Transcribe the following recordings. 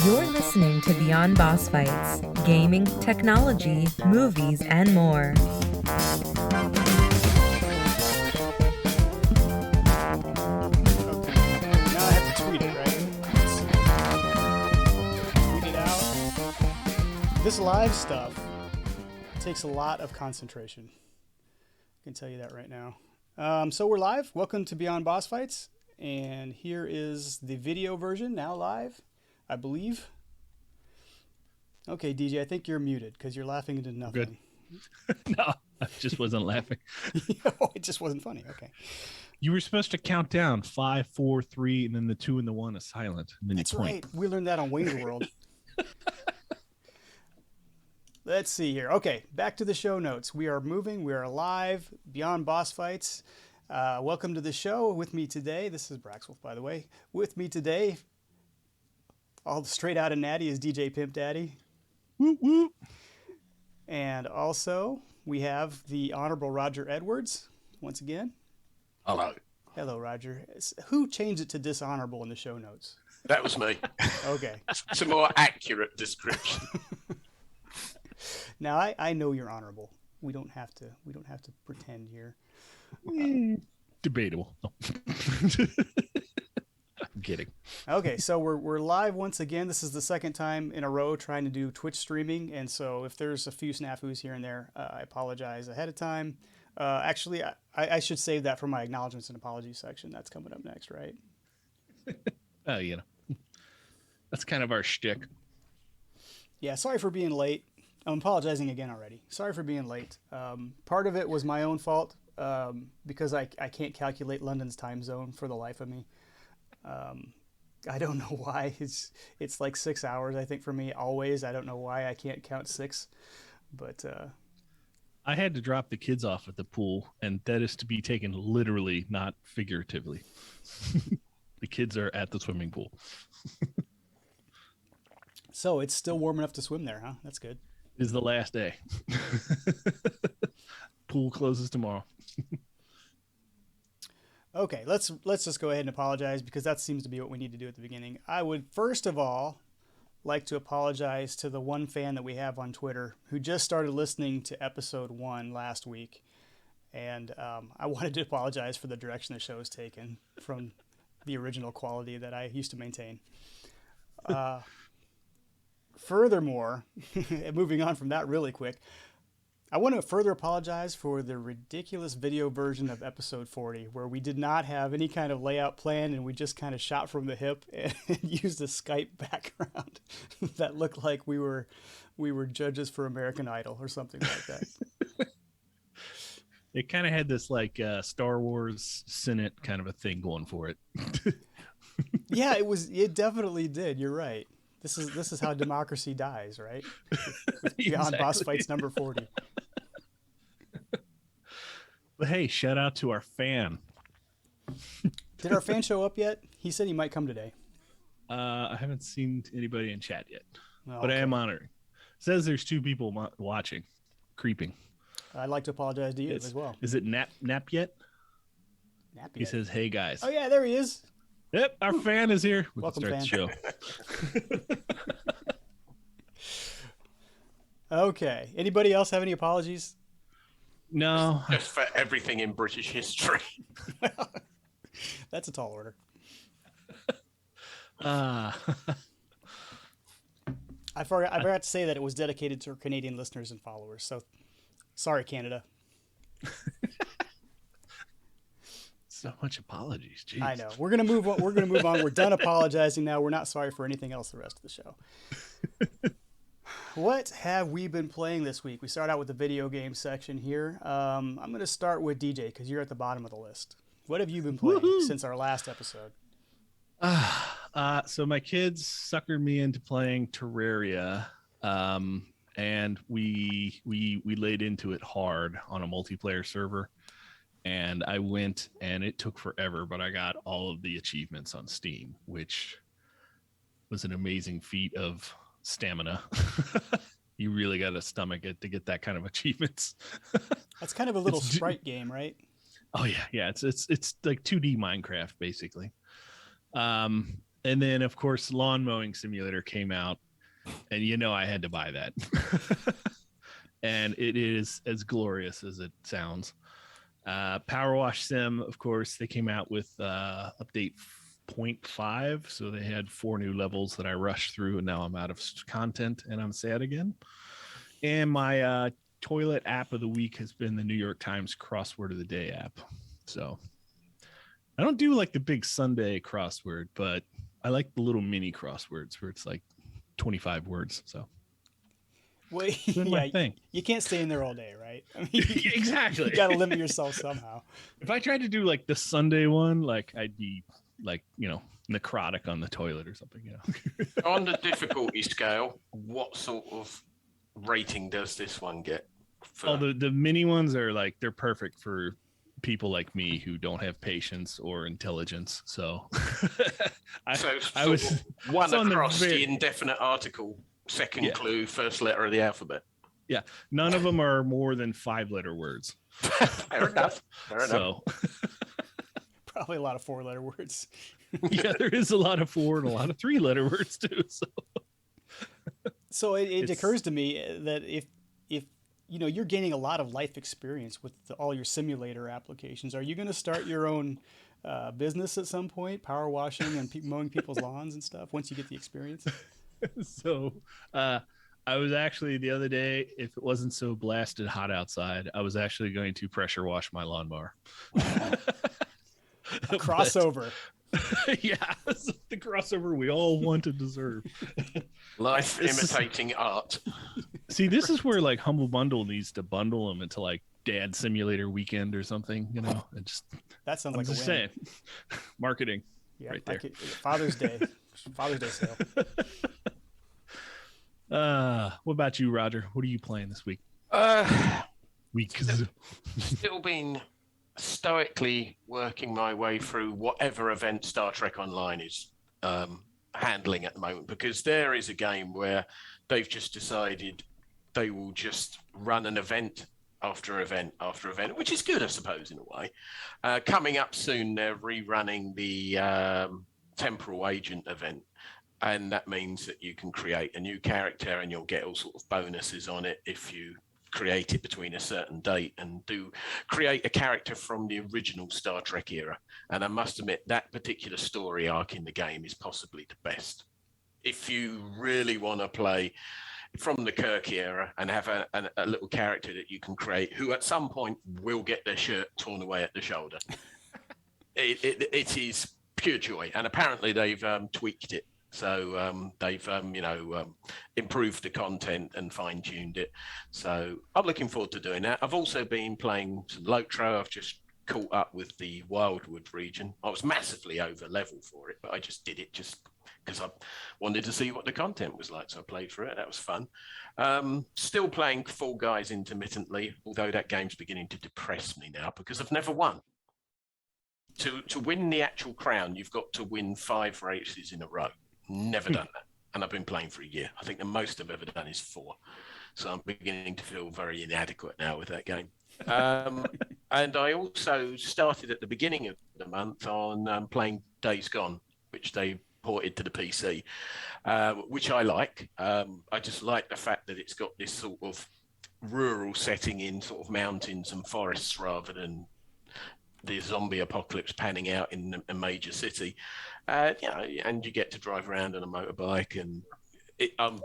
You're listening to Beyond Boss Fights, gaming, technology, movies, and more. Now I have to tweet it, right? Tweet it out. This live stuff takes a lot of concentration. I can tell you that right now. So we're live. Welcome to Beyond Boss Fights. And here is the video version, now live, I believe. Okay, DJ, I think you're muted because you're laughing into nothing. Good. No, I just wasn't laughing. Oh, it just wasn't funny. Okay. You were supposed to count down 5, 4, 3, and then the 2 and the 1 is silent. And then That's you point. right. We learned that on Wayne's World. Let's see here. Okay, back to the show notes. We are moving. We are live. Beyond Boss Fights. Welcome to the show. With me today, this is Braxwolf, by the way. With me today, all straight out of Natty, is DJ Pimp Daddy. Woo woo. And also, we have the Honorable Roger Edwards, once again. Hello. Hello, Roger. Who changed it to dishonorable in the show notes? That was me. Okay. It's a more accurate description. Now, I know you're honorable. We don't have to pretend here. Debatable. No. I'm kidding. Okay, so we're live once again. This is the second time in a row trying to do Twitch streaming, and so if there's a few snafus here and there, I apologize ahead of time. Actually, I should save that for my acknowledgments and apologies section. That's coming up next, right? Oh, that's kind of our shtick. Yeah, sorry for being late. I'm apologizing again already. Sorry for being late. Part of it was my own fault because I can't calculate London's time zone for the life of me. I don't know why. It's like 6 hours, I think, for me always. I don't know why I can't count 6, but I had to drop the kids off at the pool, and that is to be taken literally, not figuratively. The kids are at the swimming pool. So it's still warm enough to swim there, huh? That's good. It is the last day. Pool closes tomorrow. Okay, let's just go ahead and apologize because that seems to be what we need to do at the beginning. I would first of all like to apologize to the one fan that we have on Twitter who just started listening to episode 1 last week, and I wanted to apologize for the direction the show has taken from the original quality that I used to maintain. Furthermore, moving on from that really quick, I want to further apologize for the ridiculous video version of episode 40, where we did not have any kind of layout plan and we just kind of shot from the hip and used a Skype background that looked like we were judges for American Idol or something like that. It kind of had this like Star Wars Senate kind of a thing going for it. Yeah, it definitely did. You're right. This is how democracy dies, right? Beyond Boss Fights number 40. But hey, shout out to our fan. Did our fan show up yet? He said he might come today. I haven't seen anybody in chat yet, Oh, but I okay. am monitoring. Says there's 2 people watching, creeping. I'd like to apologize to you as well. Is it nap yet? Nappy. He says, "Hey guys." Oh yeah, there he is. Yep, our fan is here. We Welcome, can start fan. the show. Okay. Anybody else have any apologies? No. Just for everything in British history. That's a tall order. Uh, I forgot to say that it was dedicated to our Canadian listeners and followers. So, sorry, Canada. so much apologies. Jeez. I know. We're gonna move on. We're We're done apologizing now. We're not sorry for anything else the rest of the show. What have we been playing this week? We start out with the video game section here. I'm going to start with DJ because you're at the bottom of the list. What have you been playing since our last episode? So my kids suckered me into playing Terraria, and we laid into it hard on a multiplayer server. And I went, and it took forever, but I got all of the achievements on Steam, which was an amazing feat of stamina. You really got to stomach it to get that kind of achievements. That's kind of a little sprite game, right? Oh yeah, it's like 2D Minecraft basically. And then, of course, Lawn Mowing Simulator came out, and I had to buy that. And it is as glorious as it sounds. Power Wash Sim, of course, they came out with update 0.5, so they had 4 new levels that I rushed through, and now I'm out of content and I'm sad again. And my toilet app of the week has been the New York Times Crossword of the Day app. So I don't do like the big Sunday crossword, but I like the little mini crosswords where it's like 25 words. So Well, it's been my thing. You can't stay in there all day, right? I mean, Exactly. You got to limit yourself somehow. If I tried to do like the Sunday one, like I'd be like, necrotic on the toilet or something, On the difficulty scale, what sort of rating does this one get? The mini ones are like, they're perfect for people like me who don't have patience or intelligence. So I was one across the indefinite article, second clue, first letter of the alphabet. Yeah, none of them are more than 5-letter words. Fair enough. So probably a lot of 4-letter words. Yeah, there is a lot of 4 and a lot of 3-letter words too. So it occurs to me that if you're gaining a lot of life experience with all your simulator applications, are you going to start your own business at some point, power washing and mowing people's lawns and stuff once you get the experience? So I was actually the other day, if it wasn't so blasted hot outside, I was actually going to pressure wash my lawnmower. A crossover. Yeah, the crossover we all want and deserve. Life imitating art. See, this is where like Humble Bundle needs to bundle them into like Dad Simulator Weekend or something. It just that sounds I'm like just a win. saying, marketing. Yeah, right there. Father's Day sale. What about you, Roger? What are you playing this week? Still been stoically working my way through whatever event Star Trek Online is handling at the moment, because there is a game where they've just decided they will just run an event after event after event, which is good, I suppose, in a way. Coming up soon, they're rerunning the Temporal Agent event. And that means that you can create a new character and you'll get all sort of bonuses on it if you create it between a certain date and create a character from the original Star Trek era. And I must admit, that particular story arc in the game is possibly the best. If you really want to play from the Kirk era and have a little character that you can create who at some point will get their shirt torn away at the shoulder, it is pure joy. And apparently they've tweaked it. So they've, improved the content and fine-tuned it. So I'm looking forward to doing that. I've also been playing some Lotro. I've just caught up with the Wildwood region. I was massively over level for it, but I just did it just because I wanted to see what the content was like. So I played through it. That was fun. Still playing Fall Guys intermittently, although that game's beginning to depress me now because I've never won. To win the actual crown, you've got to win 5 races in a row. Never done that. And I've been playing for a year. I think the most I've ever done is 4. So I'm beginning to feel very inadequate now with that game. And I also started at the beginning of the month on playing Days Gone, which they ported to the PC, which I like. I just like the fact that it's got this sort of rural setting in sort of mountains and forests rather than the zombie apocalypse panning out in a major city. And you get to drive around on a motorbike, and I'm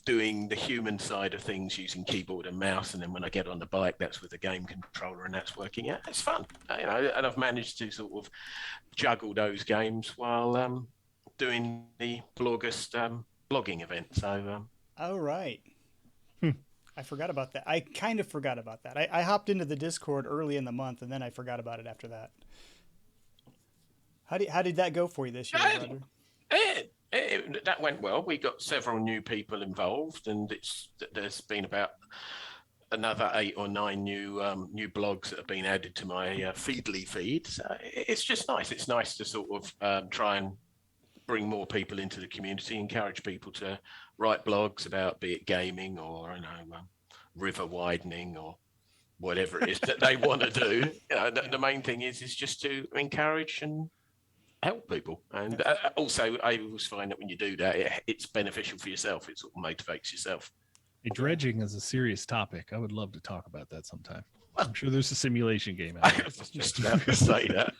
doing the human side of things using keyboard and mouse, and then when I get on the bike, that's with the game controller, and that's working out. It's fun, and I've managed to sort of juggle those games while doing the August blogging event. So, all right. I forgot about that. I kind of forgot about that. I hopped into the Discord early in the month, and then I forgot about it after that. How did that go for you this year, Roger? That went well. We got several new people involved, and there's been about another 8 or 9 new blogs that have been added to my Feedly feed. So it's just nice. It's nice to sort of try and bring more people into the community, encourage people to write blogs about, be it gaming or river widening or whatever it is that they want to do. The main thing is just to encourage and help people. And also, I always find that when you do that, it's beneficial for yourself. It sort of motivates yourself. Dredging is a serious topic. I would love to talk about that sometime. I'm sure there's a simulation game out I there. was just about to say that.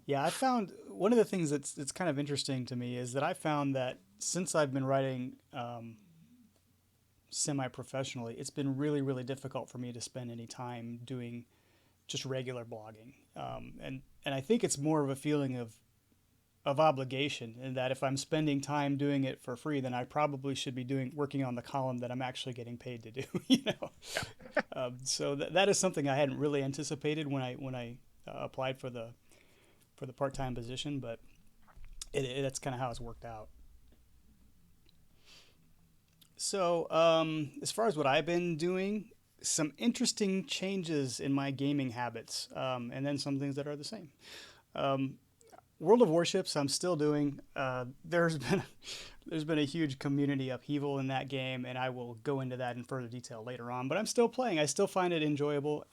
Yeah, I found one of the things that's kind of interesting to me is that I found that since I've been writing semi-professionally, it's been really, really difficult for me to spend any time doing just regular blogging. And I think it's more of a feeling of obligation, in that if I'm spending time doing it for free, then I probably should be working on the column that I'm actually getting paid to do. So that is something I hadn't really anticipated when I applied for the part-time position, but that's kind of how it's worked out. So as far as what I've been doing, some interesting changes in my gaming habits, and then some things that are the same. World of Warships, I'm still doing. There's been a huge community upheaval in that game, and I will go into that in further detail later on. But I'm still playing. I still find it enjoyable,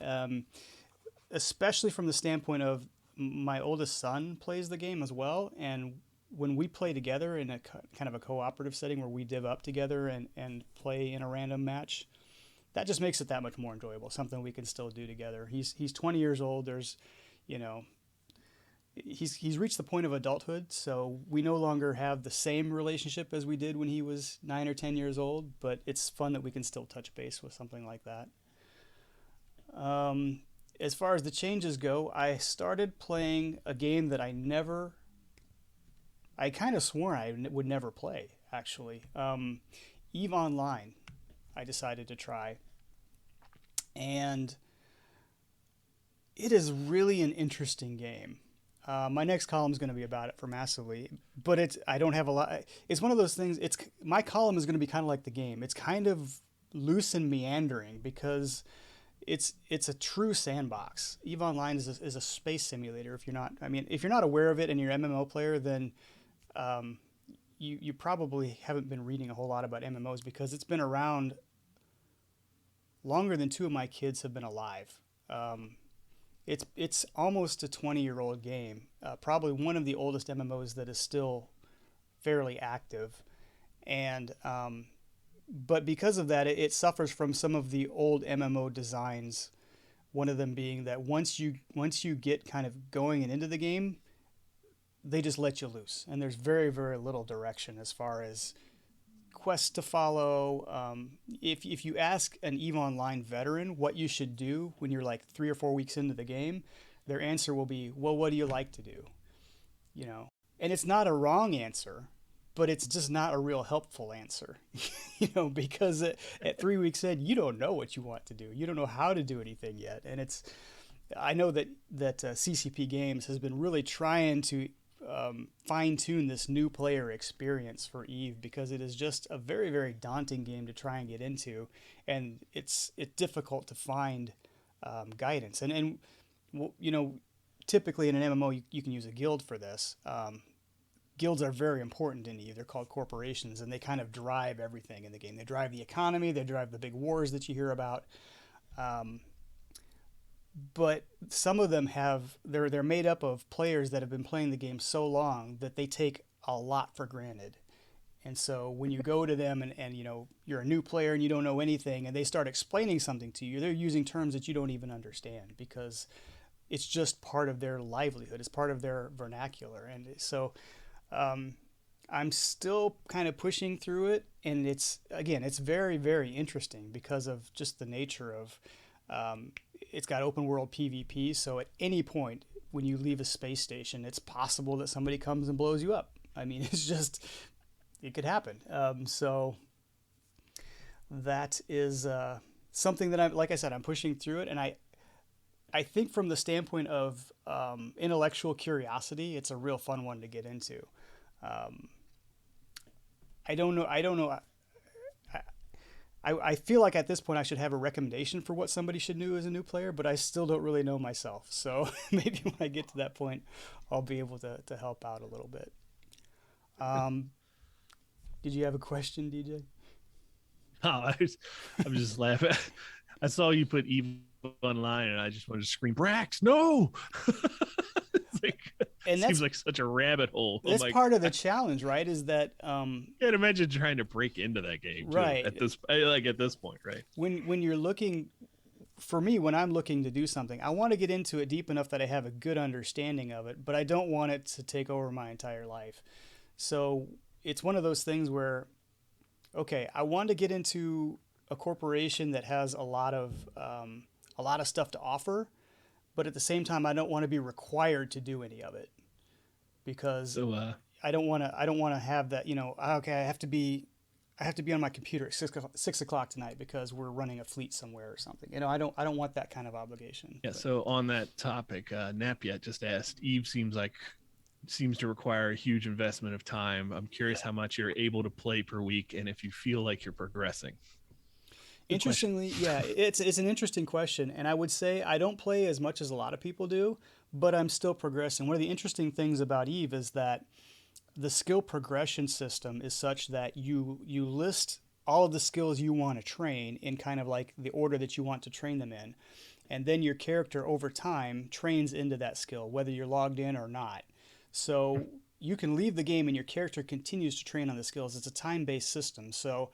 especially from the standpoint of my oldest son plays the game as well, and when we play together in a kind of a cooperative setting where we div up together and play in a random match, that just makes it that much more enjoyable. Something we can still do together. He's 20 years old. There's, he's reached the point of adulthood, so we no longer have the same relationship as we did when he was 9 or 10 years old. But it's fun that we can still touch base with something like that. As far as the changes go, I started playing a game that I kind of swore I would never play, actually. EVE Online, I decided to try. And it is really an interesting game. My next column is going to be about it for Massively, but I don't have a lot. It's one of those things. My column is going to be kind of like the game. It's kind of loose and meandering because it's a true sandbox. EVE Online is a space simulator. If you're not aware of it and you're an MMO player, then you probably haven't been reading a whole lot about MMOs, because it's been around longer than 2 of my kids have been alive. It's almost a 20-year-old game, probably one of the oldest MMOs that is still fairly active, and but because of that, it suffers from some of the old MMO designs. One of them being that once you get kind of going and into the game, they just let you loose, and there's very, very little direction as far as quests to follow. If you ask an EVE Online veteran what you should do when you're like 3 or 4 weeks into the game, their answer will be, well, what do you like to do? And it's not a wrong answer, but it's just not a real helpful answer, because at 3 weeks in, you don't know what you want to do. You don't know how to do anything yet. And I know that CCP Games has been really trying to fine-tune this new player experience for EVE, because it is just a very, very daunting game to try and get into, and it's difficult to find guidance. And typically in an MMO you can use a guild for this. Guilds are very important in EVE. They're called corporations, and they kind of drive everything in the game. They drive the economy. They drive the big wars that you hear about. But some of them they're made up of players that have been playing the game so long that they take a lot for granted. And so when you go to them and you're a new player and you don't know anything, and they start explaining something to you, they're using terms that you don't even understand, because it's just part of their livelihood. It's part of their vernacular. And so I'm still kind of pushing through it, and it's very, very interesting because of just the nature of it's got open world PvP, so at any point when you leave a space station, it's possible that somebody comes and blows you up. I mean, it could happen. So that is something that like I said, I'm pushing through it, and I think from the standpoint of intellectual curiosity, it's a real fun one to get into. I don't know. I feel like at this point I should have a recommendation for what somebody should do as a new player, but I still don't really know myself. So maybe when I get to that point, I'll be able to help out a little bit. Did you have a question, DJ? No, I'm just laughing. I saw you put EVE Online, and I just wanted to scream, Brax, no! It's like, and Seems like such a rabbit hole. that's part of the challenge, right? Is that can't imagine trying to break into that game too, right at this point, right? When you're looking, for me, when I'm looking to do something, I want to get into it deep enough that I have a good understanding of it, but I don't want it to take over my entire life. So it's one of those things where, okay, I want to get into a corporation that has a lot of stuff to offer, but at the same time, I don't want to be required to do any of it because I don't want to have that. Okay, I have to be on my computer at 6 o'clock tonight because we're running a fleet somewhere or something. I don't want that kind of obligation. Yeah. But. So on that topic, Napiat just asked, Eve seems to require a huge investment of time. I'm curious how much you're able to play per week and if you feel like you're progressing. Interestingly, yeah, it's an interesting question, and I would say I don't play as much as a lot of people do, but I'm still progressing. One of the interesting things about Eve is that the skill progression system is such that you list all of the skills you want to train in kind of like the order that you want to train them in, and then your character over time trains into that skill, whether you're logged in or not. So you can leave the game and your character continues to train on the skills. It's a time-based system, so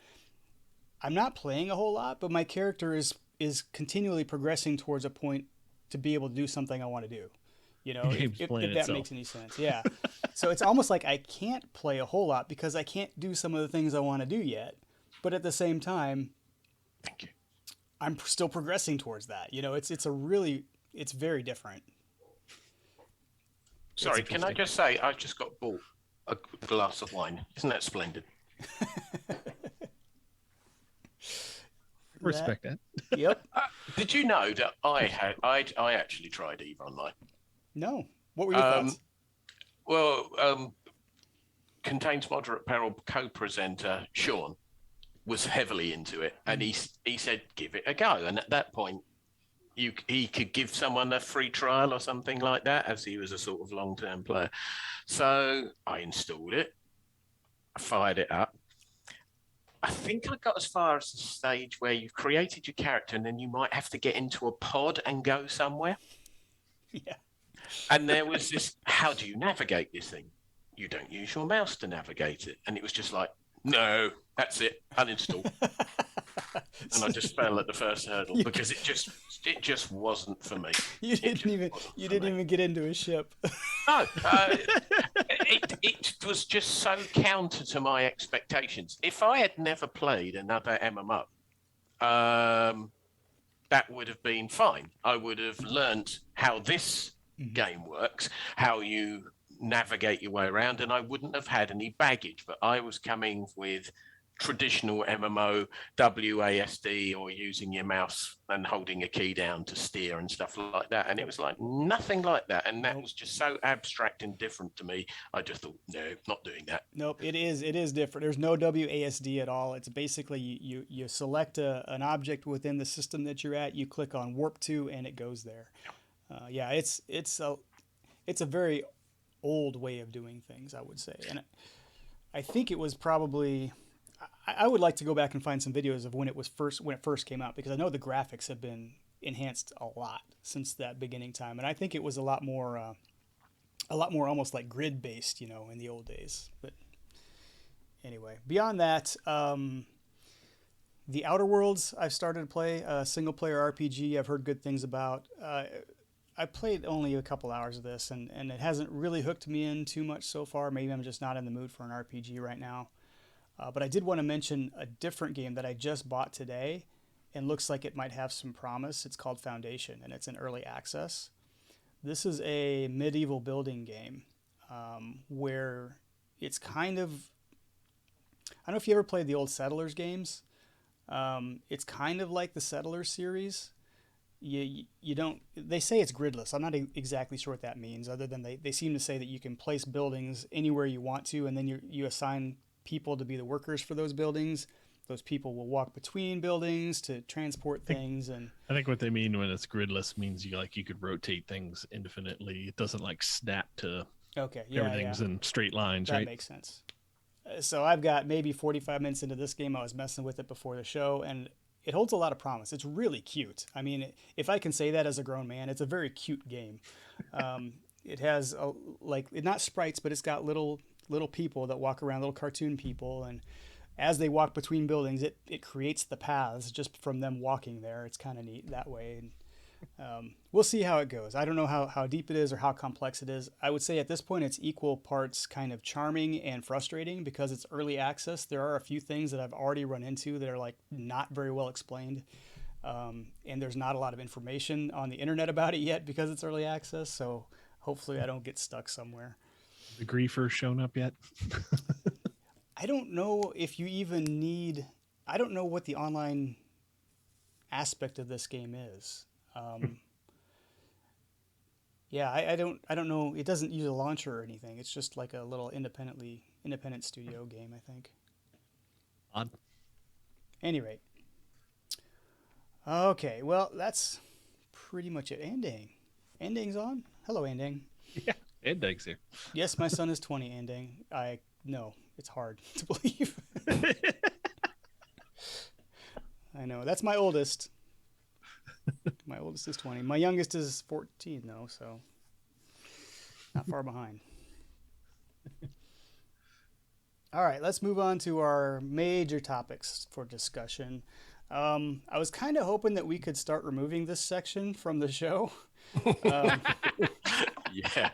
I'm not playing a whole lot, but my character is continually progressing towards a point to be able to do something I want to do. If that makes any sense. Yeah. So it's almost like I can't play a whole lot because I can't do some of the things I want to do yet. But at the same time, thank you. I'm still progressing towards that. It's very different. Sorry, can I just say I just got bought a glass of wine. Isn't that splendid? Respect that. Yep. Did you know that I actually tried Eve Online? No. What were your thoughts? Well, Contains Moderate Peril co-presenter Sean was heavily into it, and he said give it a go. And at that point, he could give someone a free trial or something like that, as he was a sort of long-term player. So I installed it, I fired it up. I think I got as far as the stage where you've created your character and then you might have to get into a pod and go somewhere. Yeah. And there was this, how do you navigate this thing? You don't use your mouse to navigate it. And it was just like, no, that's it, uninstall. And I just fell at the first hurdle because it just wasn't for me. You didn't even get into a ship. No, it was just so counter to my expectations. If I had never played another MMO, that would have been fine. I would have learnt how this game works, how you navigate your way around, and I wouldn't have had any baggage. But I was coming with traditional MMO, WASD, or using your mouse and holding a key down to steer and stuff like that. And it was like nothing like that. And that was just so abstract and different to me. I just thought, no, not doing that. Nope, it is different. There's no WASD at all. It's basically you select an object within the system that you're at, you click on warp to, and it goes there. Yeah, it's a very old way of doing things, I would say. And I think it was probably, I would like to go back and find some videos of when it first came out, because I know the graphics have been enhanced a lot since that beginning time, and I think it was a lot more almost like grid based, in the old days. But anyway, beyond that, the Outer Worlds I've started to play, a single player RPG. I've heard good things about. I played only a couple hours of this, and it hasn't really hooked me in too much so far. Maybe I'm just not in the mood for an RPG right now. But I did want to mention a different game that I just bought today and looks like it might have some promise. It's called Foundation, and it's in early access. This is a medieval building game where it's kind of, I don't know if you ever played the old Settlers games. It's kind of like the Settlers series. You don't, they say it's gridless. I'm not exactly sure what that means, other than they seem to say that you can place buildings anywhere you want to, and then you assign people to be the workers for those buildings. Those people will walk between buildings to transport things. And I think what they mean when it's gridless means you could rotate things infinitely. It doesn't snap to everything's in straight lines, right? That makes sense. So I've got maybe 45 minutes into this game. I was messing with it before the show, and it holds a lot of promise. It's really cute. I mean, if I can say that as a grown man, it's a very cute game. it has not sprites, but it's got little people that walk around, little cartoon people, and as they walk between buildings, it creates the paths just from them walking there. It's kind of neat that way. And we'll see how it goes. I don't know how deep it is or how complex it is. I would say at this point it's equal parts kind of charming and frustrating because it's early access. There are a few things that I've already run into that are like not very well explained. And there's not a lot of information on the internet about it yet because it's early access. So hopefully I don't get stuck somewhere. The griefers shown up yet? I don't know if you even need. I don't know what the online aspect of this game is. Yeah, I don't know. It doesn't use a launcher or anything. It's just like a little independent studio game, I think. Odd. Any rate. Okay, well that's pretty much it. Andang. Andang's on. Hello, Andang. Yeah, Andang's here. Yes, my son is 20. Andang. I know it's hard to believe. I know that's my oldest. My oldest is 20. My youngest is 14, though, so not far behind. All right, let's move on to our major topics for discussion. I was kind of hoping that we could start removing this section from the show. Yeah.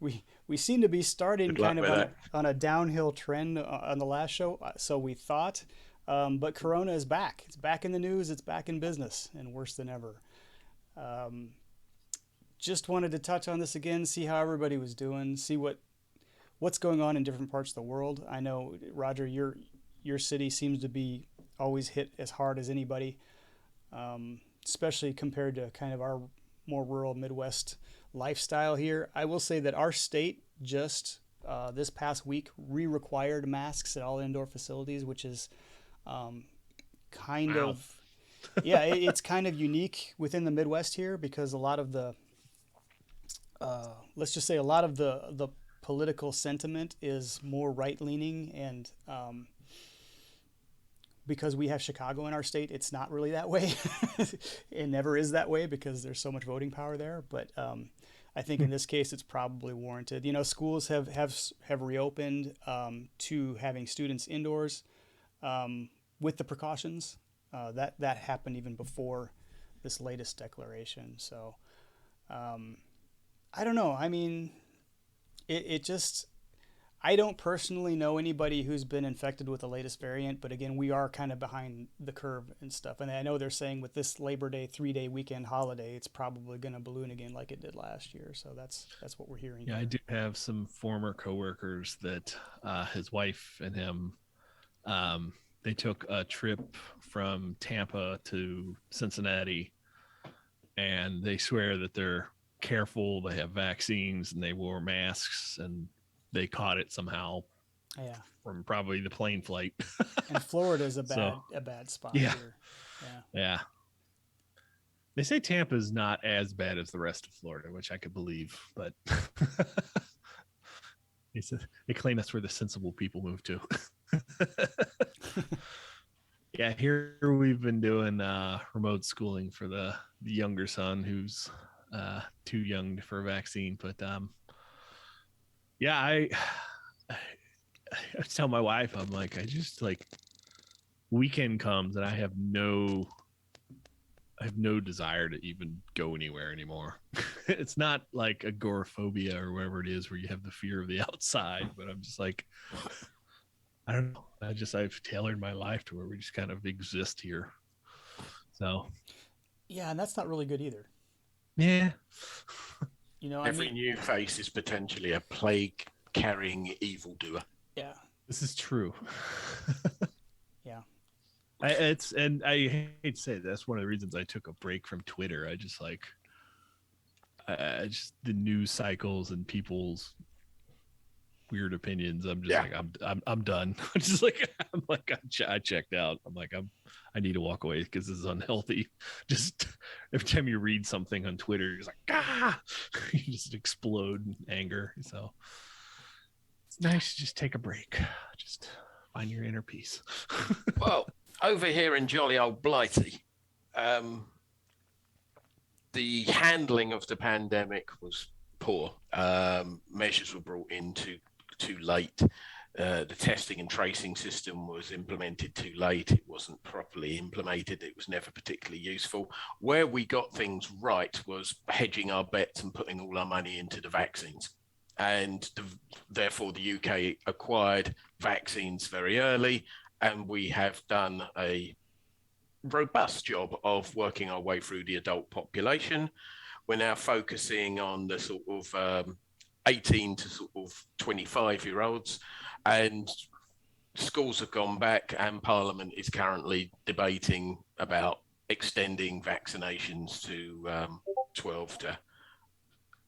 We seem to be starting Good luck kind of with on a downhill trend on the last show, so we thought. But Corona is back. It's back in the news. It's back in business, and worse than ever. Just wanted to touch on this again, see how everybody was doing, see what's going on in different parts of the world. I know, Roger, your city seems to be always hit as hard as anybody, especially compared to kind of our more rural Midwest lifestyle here. I will say that our state just this past week re-required masks at all indoor facilities, which is kind of it's kind of unique within the Midwest here because a lot of the let's just say a lot of the political sentiment is more right-leaning, and because we have Chicago in our state, it's not really that way. It never is that way because there's so much voting power there, but I think in this case it's probably warranted. You know, schools have reopened to having students indoors with the precautions. That happened even before this latest declaration. So I don't know. I mean, it just, I don't personally know anybody who's been infected with the latest variant, but again, we are kind of behind the curve and stuff. And I know they're saying with this Labor Day 3-day weekend holiday, it's probably going to balloon again like it did last year. So that's what we're hearing. Yeah, here. I do have some former coworkers that his wife and him, they took a trip from Tampa to Cincinnati, and they swear that they're careful, they have vaccines, and they wore masks, and they caught it somehow from probably the plane flight. And Florida's a bad spot here. Yeah. They say Tampa's not as bad as the rest of Florida, which I could believe, but they claim that's where the sensible people move to. Yeah, here we've been doing remote schooling for the younger son who's too young for a vaccine. But I tell my wife, I'm like, I just like weekend comes and I have no desire to even go anywhere anymore. It's not like agoraphobia or whatever it is where you have the fear of the outside, but I'm just like, I don't know. I've tailored my life to where we just kind of exist here. So. Yeah, and that's not really good either. Yeah. You know, every new face is potentially a plague-carrying evildoer. Yeah. This is true. Yeah. I hate to say that's one of the reasons I took a break from Twitter. I just like, just the news cycles and people's weird opinions. I'm just like, I'm done. I checked out. I'm like, I need to walk away because this is unhealthy. Just every time you read something on Twitter, you're just like, you just explode in anger. So it's nice to just take a break. Just find your inner peace. Well, over here in jolly old Blighty, the handling of the pandemic was poor. Measures were brought in too late. The testing and tracing system was implemented too late. It wasn't properly implemented. It was never particularly useful. Where we got things right was hedging our bets and putting all our money into the vaccines. And therefore, the UK acquired vaccines very early, and we have done a robust job of working our way through the adult population. We're now focusing on the sort of 18 to sort of 25-year-olds, and schools have gone back, and Parliament is currently debating about extending vaccinations to 12 to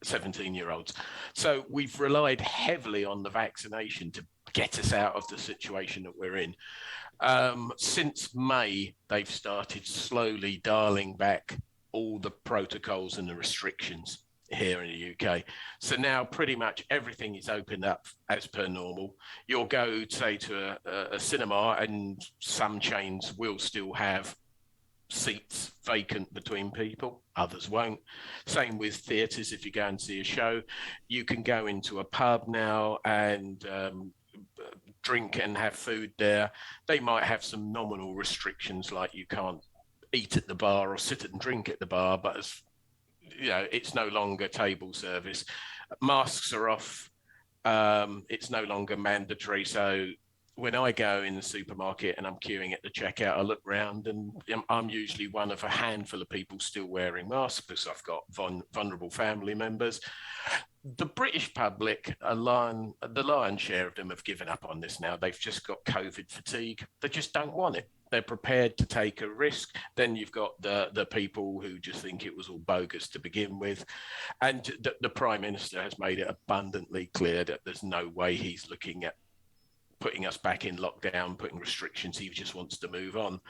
17-year-olds. So we've relied heavily on the vaccination to get us out of the situation that we're in. Since May, they've started slowly dialing back all the protocols and the restrictions here in the UK. So now pretty much everything is opened up as per normal. You'll go, say, to a cinema, and some chains will still have seats vacant between people, others won't. Same with theatres. If you go and see a show, you can go into a pub now and drink and have food there. They might have some nominal restrictions, like you can't eat at the bar or sit and drink at the bar, but as you know, it's no longer table service. Masks are off. It's no longer mandatory. So when I go in the supermarket and I'm queuing at the checkout, I look round and I'm usually one of a handful of people still wearing masks because I've got vulnerable family members. The British public, the lion's share of them have given up on this now. They've just got COVID fatigue. They just don't want it. They're prepared to take a risk. Then you've got the people who just think it was all bogus to begin with. And the Prime Minister has made it abundantly clear that there's no way he's looking at putting us back in lockdown, putting restrictions. He just wants to move on.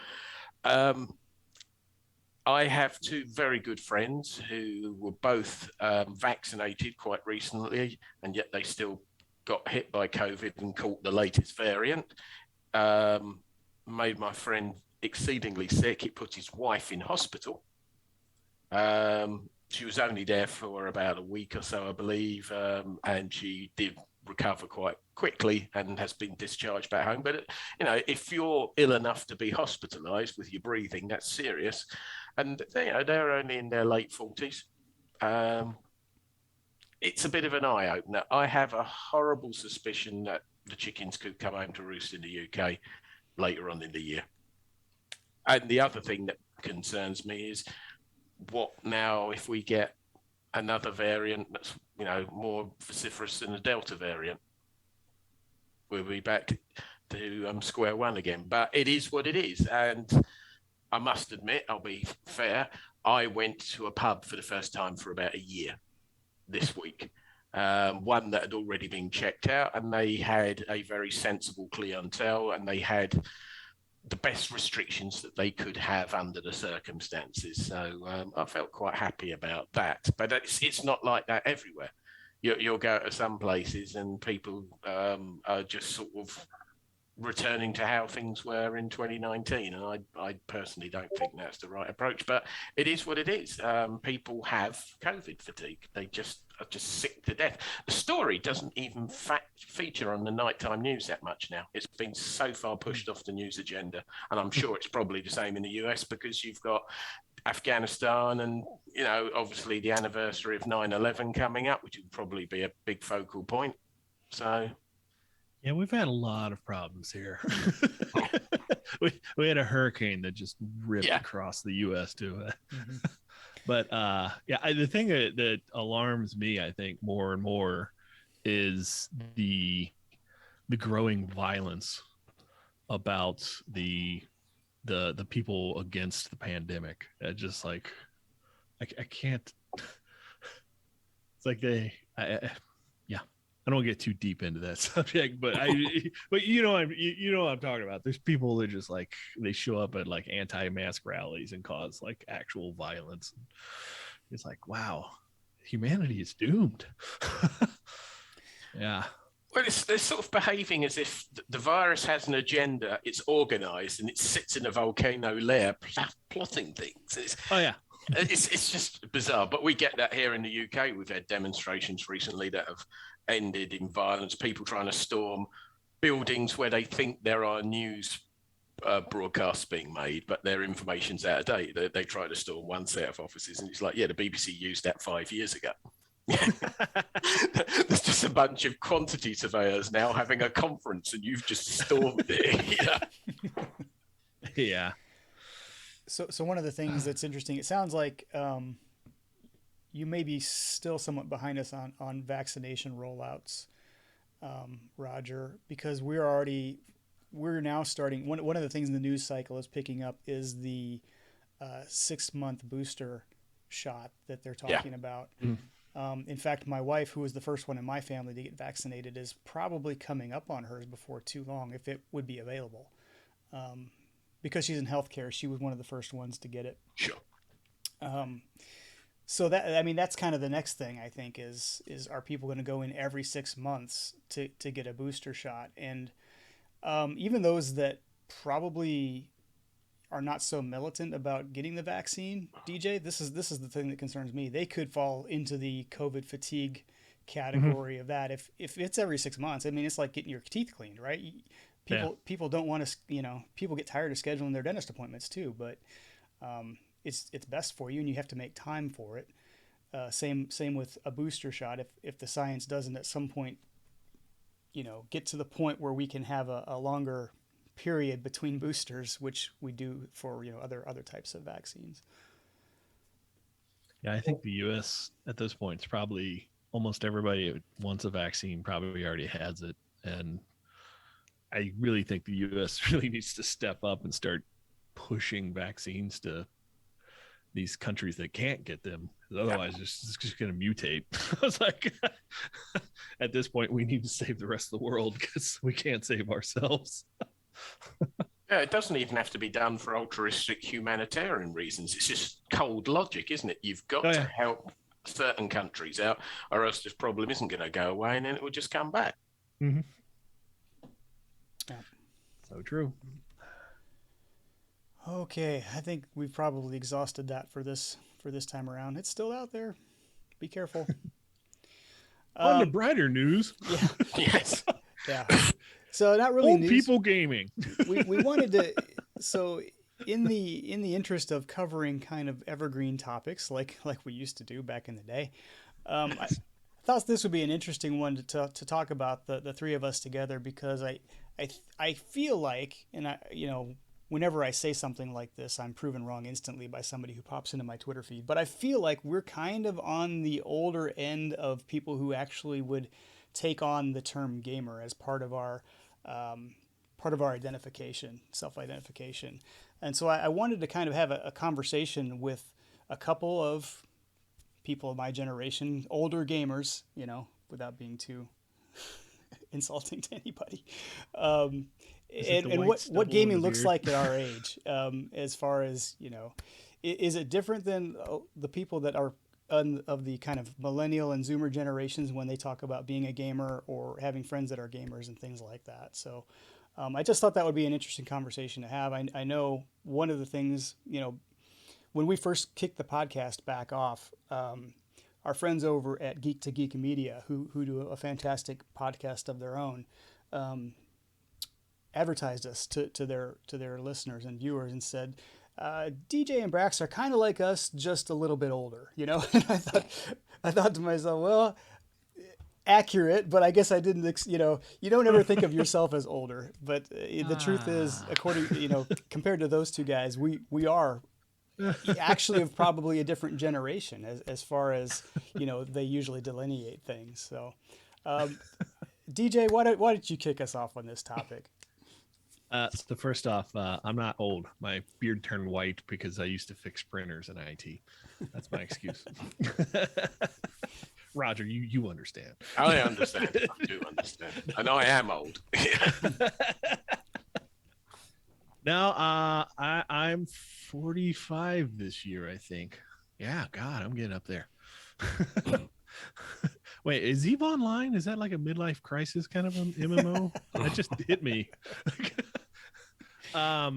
I have two very good friends who were both vaccinated quite recently, and yet they still got hit by COVID and caught the latest variant. Made my friend exceedingly sick. It put his wife in hospital. She was only there for about a week or so, I believe, and she did recover quite quickly and has been discharged back home. But you know, if you're ill enough to be hospitalized with your breathing, that's serious. And they're only in their late 40s. It's a bit of an eye opener. I have a horrible suspicion that the chickens could come home to roost in the UK later on in the year. And the other thing that concerns me is what now if we get another variant that's more vociferous than the Delta variant? We'll be back to square one again. But it is what it is. And I must admit, I'll be fair, I went to a pub for the first time for about a year this week. One that had already been checked out, and they had a very sensible clientele, and they had the best restrictions that they could have under the circumstances. So I felt quite happy about that. But it's not like that everywhere. You'll go to some places and people are just sort of returning to how things were in 2019. And I personally don't think that's the right approach, but it is what it is. People have COVID fatigue. They are just sick to death. The story doesn't even feature on the nighttime news that much now. It's been so far pushed off the news agenda. And I'm sure it's probably the same in the US because you've got Afghanistan and, obviously the anniversary of 9/11 coming up, which would probably be a big focal point. So yeah, we've had a lot of problems here. we had a hurricane that just ripped across the U.S. too. But the thing that alarms me, I think, more and more is the growing violence about the people against the pandemic. Just like I can't. It's like I don't get too deep into that subject, but what I'm talking about. There's people that just like they show up at like anti-mask rallies and cause like actual violence. It's like, wow, humanity is doomed. Yeah. Well, they're sort of behaving as if the virus has an agenda. It's organized and it sits in a volcano lair plotting things. Oh yeah. It's just bizarre, but we get that here in the UK. We've had demonstrations recently that have ended in violence, people trying to storm buildings where they think there are news broadcasts being made, but their information's out of date. They try to storm one set of offices, and it's like, yeah, the BBC used that 5 years ago. There's just a bunch of quantity surveyors now having a conference, and you've just stormed it. Yeah. So one of the things that's interesting, it sounds like you may be still somewhat behind us on vaccination rollouts, Roger, because we're now starting. One of the things in the news cycle is picking up is the 6-month booster shot that they're talking about. In fact, my wife, who was the first one in my family to get vaccinated, is probably coming up on hers before too long if it would be available. Because she's in healthcare, she was one of the first ones to get it. Sure. So that's kind of the next thing, I think, is are people going to go in every 6 months to get a booster shot? And even those that probably are not so militant about getting the vaccine, DJ, this is the thing that concerns me. They could fall into the COVID fatigue category of that. If it's every 6 months, I mean, it's like getting your teeth cleaned, right? People don't want to, people get tired of scheduling their dentist appointments too, but it's best for you, and you have to make time for it. Same with a booster shot. If the science doesn't at some point, get to the point where we can have a longer period between boosters, which we do for other types of vaccines. Yeah, I think the U.S. at this point is probably almost everybody who wants a vaccine probably already has it, and I really think the U.S. really needs to step up and start pushing vaccines to these countries that can't get them. Otherwise, it's just going to mutate. I was like, at this point, we need to save the rest of the world because we can't save ourselves. Yeah, it doesn't even have to be done for altruistic humanitarian reasons. It's just cold logic, isn't it? You've got to help certain countries out, or else this problem isn't going to go away, and then it will just come back. Mm-hmm. Yeah. So true. Okay, I think we've probably exhausted that for this time around. It's still out there. Be careful. On to brighter news. Yeah. Yes. Yeah. So not really old news. People gaming. We wanted to. So in the interest of covering kind of evergreen topics like we used to do back in the day, I thought this would be an interesting one to talk about the three of us together, because I feel like, and whenever I say something like this, I'm proven wrong instantly by somebody who pops into my Twitter feed. But I feel like we're kind of on the older end of people who actually would take on the term gamer as part of our identification, self-identification. And so I wanted to kind of have a conversation with a couple of people of my generation, older gamers, without being too insulting to anybody. And what gaming looks like at our age, as far as, is it different than the people that are of the kind of millennial and Zoomer generations when they talk about being a gamer or having friends that are gamers and things like that? So I just thought that would be an interesting conversation to have. I know one of the things, when we first kicked the podcast back off, our friends over at Geek to Geek Media, who do a fantastic podcast of their own, advertised us to their listeners and viewers and said, DJ and Brax are kind of like us, just a little bit older, And I thought to myself, well, accurate, but I guess I didn't, you don't ever think of yourself as older, but the truth is, according, compared to those two guys, we are actually of probably a different generation as far as, they usually delineate things. So, DJ, why don't you kick us off on this topic? So first off, I'm not old. My beard turned white because I used to fix printers in IT. That's my excuse. Roger, you understand. I understand. I do understand. And I am old. Now, I'm 45 this year, I think. Yeah, God, I'm getting up there. Wait, is EVE Online? Is that like a midlife crisis kind of an MMO? That just hit me. Yeah,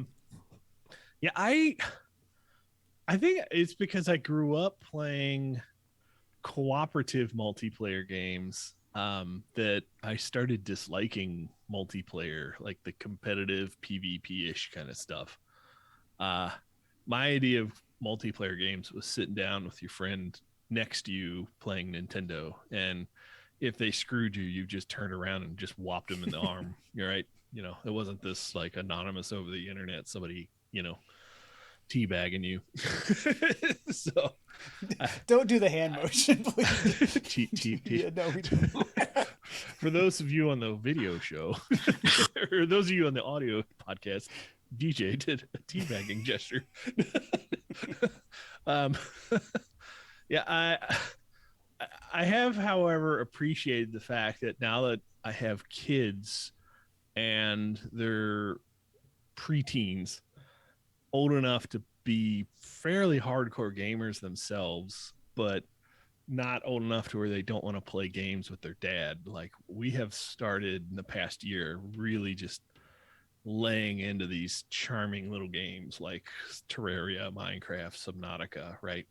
I think it's because I grew up playing cooperative multiplayer games, that I started disliking multiplayer, like the competitive PvP-ish kind of stuff. Uh, my idea of multiplayer games was sitting down with your friend next to you playing Nintendo, and if they screwed you, you just turned around and just whopped them in the arm. You're right. It wasn't this like anonymous over the internet, somebody, teabagging you. So Don't do the hand motion, please. cheat. Yeah, no, we don't. For those of you on the video show, or those of you on the audio podcast, DJ did a teabagging gesture. um, yeah, I have, however, appreciated the fact that now that I have kids and they're preteens, old enough to be fairly hardcore gamers themselves, but not old enough to where they don't want to play games with their dad. Like, we have started in the past year really just laying into these charming little games like Terraria, Minecraft, Subnautica, right?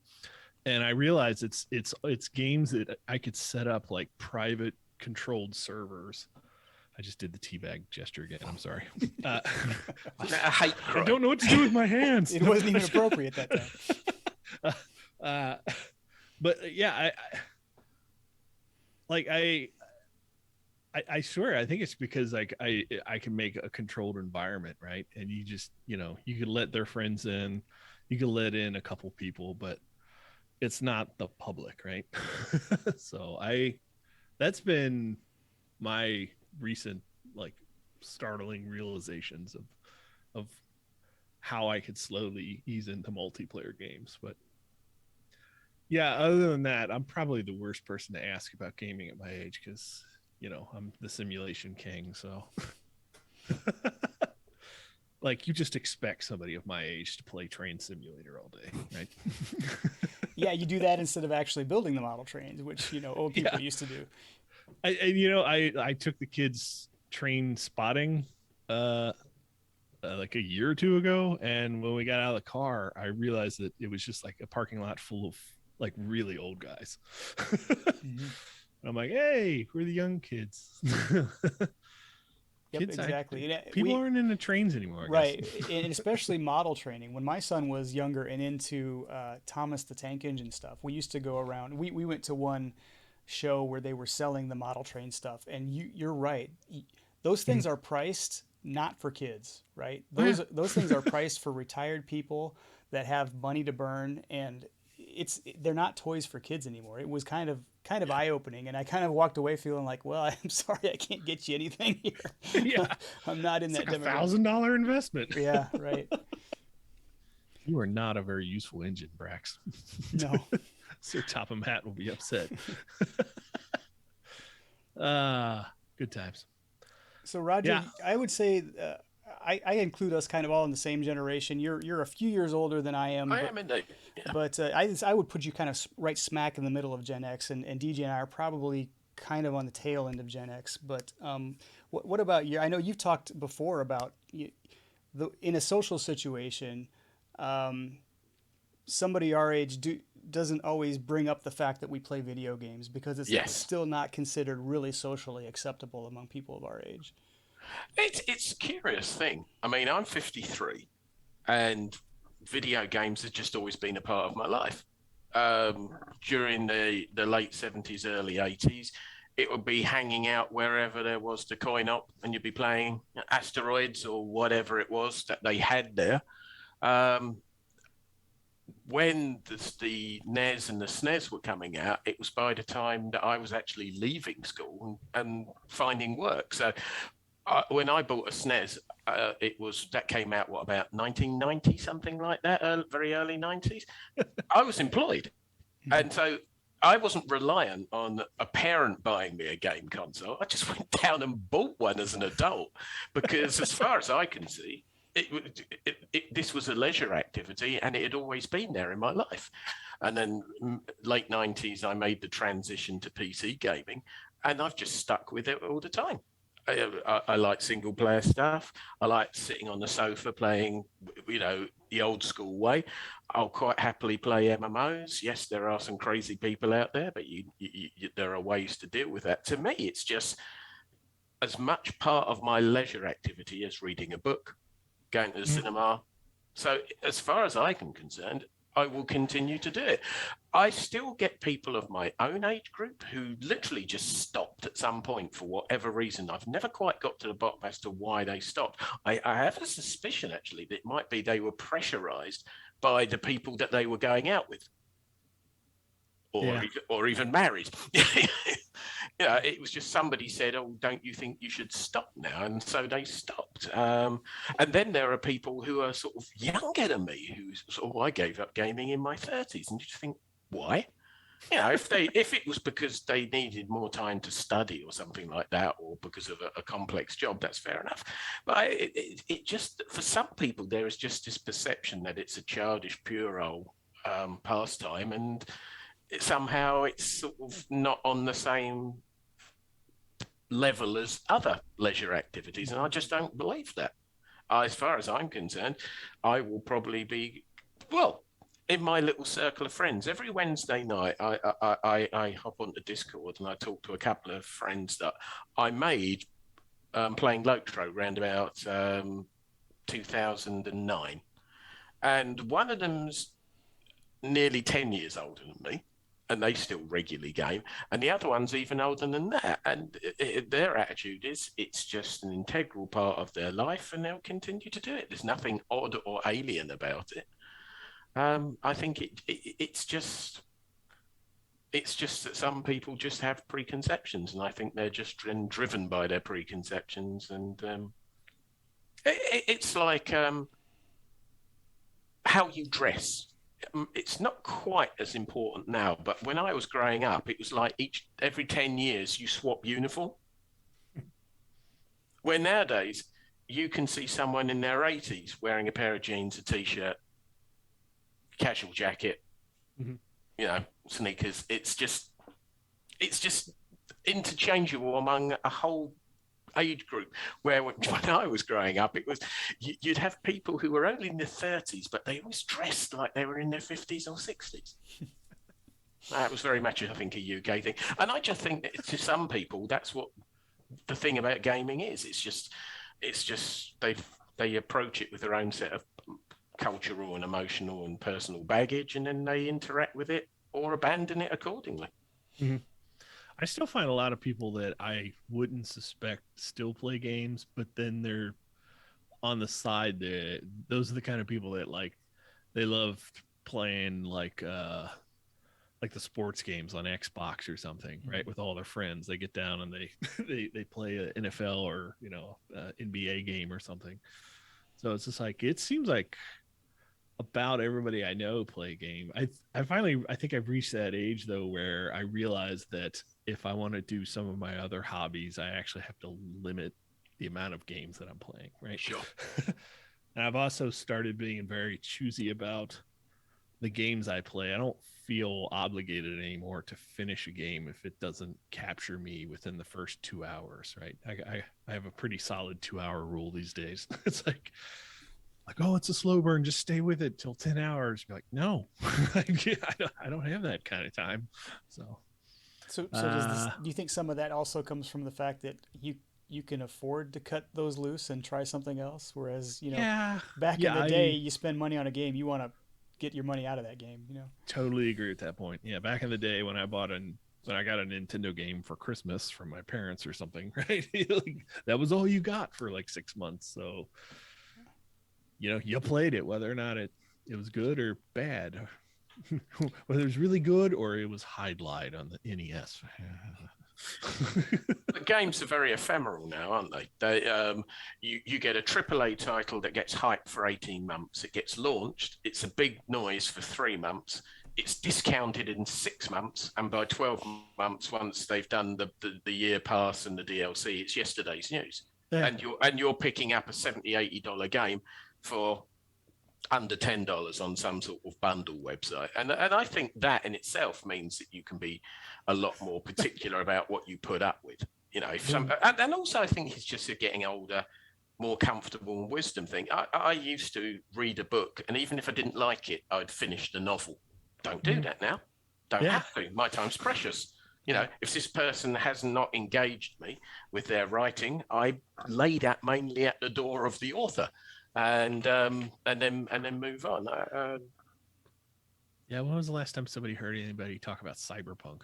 And I realize it's games that I could set up like private controlled servers. I just did the teabag gesture again. I'm sorry. I hate I don't know what to do with my hands. It wasn't even appropriate that time. But yeah, I swear, I think it's because like I can make a controlled environment, right? And you just, you can let their friends in, you can let in a couple people, but it's not the public, right? So that's been my recent like startling realizations of how I could slowly ease into multiplayer games. But yeah, other than that, I'm probably the worst person to ask about gaming at my age because I'm the simulation king. So like, you just expect somebody of my age to play Train Simulator all day, right? Yeah, you do that instead of actually building the model trains, which old people used to do. I took the kids train spotting like a year or two ago, and when we got out of the car, I realized that it was just like a parking lot full of like really old guys. Mm-hmm. I'm like, hey, we're the young kids. Yep, Kids, exactly. People aren't into trains anymore, I right? guess. And especially model training. When my son was younger and into Thomas the Tank Engine stuff, we used to go around. We went to one show where they were selling the model train stuff, and you're right. Those things are priced not for kids, right? Those things are priced for retired people that have money to burn, and they're not toys for kids anymore. It was kind of eye opening, and I kind of walked away feeling like, well, I'm sorry, I can't get you anything here. Yeah, I'm not in it's that like $1,000 investment. Yeah, right. You are not a very useful engine, Brax. No. Sir Topham Hatt will be upset. Good times. So Roger, I would say I include us kind of all in the same generation. You're a few years older than I am. I am indeed. Yeah. But I would put you kind of right smack in the middle of Gen X, and DJ and I are probably kind of on the tail end of Gen X. But what about you? I know you've talked before about in a social situation, somebody our age doesn't always bring up the fact that we play video games because it's still not considered really socially acceptable among people of our age. It's a curious thing. I mean, I'm 53, and video games have just always been a part of my life. During the late 70s, early 80s, it would be hanging out wherever there was to coin up, and you'd be playing Asteroids or whatever it was that they had there. When the NES and the SNES were coming out, it was by the time that I was actually leaving school and finding work. So when I bought a SNES, that came out, about 1990, something like that, very early 90s. I was employed. And so I wasn't reliant on a parent buying me a game console. I just went down and bought one as an adult because as far as I can see, this was a leisure activity, and it had always been there in my life. And then late 90s, I made the transition to PC gaming, and I've just stuck with it all the time. I like single player stuff. I like sitting on the sofa playing, the old school way. I'll quite happily play MMOs. Yes, there are some crazy people out there, but there are ways to deal with that. To me, it's just as much part of my leisure activity as reading a book, going to the cinema. So as far as I'm concerned, I will continue to do it. I still get people of my own age group who literally just stopped at some point for whatever reason. I've never quite got to the bottom as to why they stopped. I have a suspicion, actually, that it might be they were pressurized by the people that they were going out with, or even married. It was just somebody said, "Oh, don't you think you should stop now?" And so they stopped. And then there are people who are sort of younger than me who sort of, I gave up gaming in my 30s, and you just think, why? If it was because they needed more time to study or something like that, or because of a complex job, that's fair enough. But it just, for some people, there is just this perception that it's a childish, puerile pastime, and somehow it's sort of not on the same level as other leisure activities, and I just don't believe that. As far as I'm concerned, I will probably be, well, in my little circle of friends, every Wednesday night, I hop onto Discord and I talk to a couple of friends that I made playing Lotro around about 2009. And one of them's nearly 10 years older than me, and they still regularly game. And the other one's even older than that. And their attitude is it's just an integral part of their life, and they'll continue to do it. There's nothing odd or alien about it. I think it's just that some people just have preconceptions, and I think they're just driven by their preconceptions. And it's like how you dress. It's not quite as important now, but when I was growing up, it was like every 10 years you swap uniform. Where nowadays you can see someone in their 80s wearing a pair of jeans, a t-shirt, casual jacket, sneakers. It's just interchangeable among a whole age group, where when I was growing up, it was you'd have people who were only in their 30s, but they always dressed like they were in their 50s or 60s. That was very much, I think, a UK thing. And I just think that to some people, that's what the thing about gaming is. It's just they approach it with their own set of cultural and emotional and personal baggage, and then they interact with it or abandon it accordingly. Mm-hmm. I still find a lot of people that I wouldn't suspect still play games, but then they're on the side. Those are the kind of people that they love playing like the sports games on Xbox or something, right? With all their friends, they get down and they play an NFL or NBA game or something. So it's just like, it seems like about everybody I know play a game. I think I've reached that age though where I realize that if I want to do some of my other hobbies, I actually have to limit the amount of games that I'm playing, right? Sure. And I've also started being very choosy about the games I play. I don't feel obligated anymore to finish a game if it doesn't capture me within the first 2 hours, right? I have a pretty solid 2-hour rule these days. It's like, oh, it's a slow burn, just stay with it till 10 hours. You're like, no, I don't have that kind of time. So do you think some of that also comes from the fact that you can afford to cut those loose and try something else? Whereas, back in the day, you spend money on a game, you want to get your money out of that game, Totally agree with that point. Yeah, back in the day when I got a Nintendo game for Christmas from my parents or something, right? That was all you got for 6 months. So, you played it, whether or not it was good or bad. Whether it was really good or it was highlight on the NES. The games are very ephemeral now, aren't they? You get a AAA title that gets hyped for 18 months. It gets launched. It's a big noise for 3 months. It's discounted in 6 months, and by 12 months, once they've done the year pass and the DLC, it's yesterday's news. Yeah. And you're picking up a $70-$80 game for under $10 on some sort of bundle website. And I think that in itself means that you can be a lot more particular about what you put up with. You know, if some, and also I think it's just getting older, more comfortable and wisdom thing. I used to read a book, and even if I didn't like it, I'd finish the novel. Don't do that now. Don't have to. My time's precious. You know, if this person has not engaged me with their writing, I lay that mainly at the door of the author, and then move on. Yeah, when was the last time somebody heard anybody talk about cyberpunk?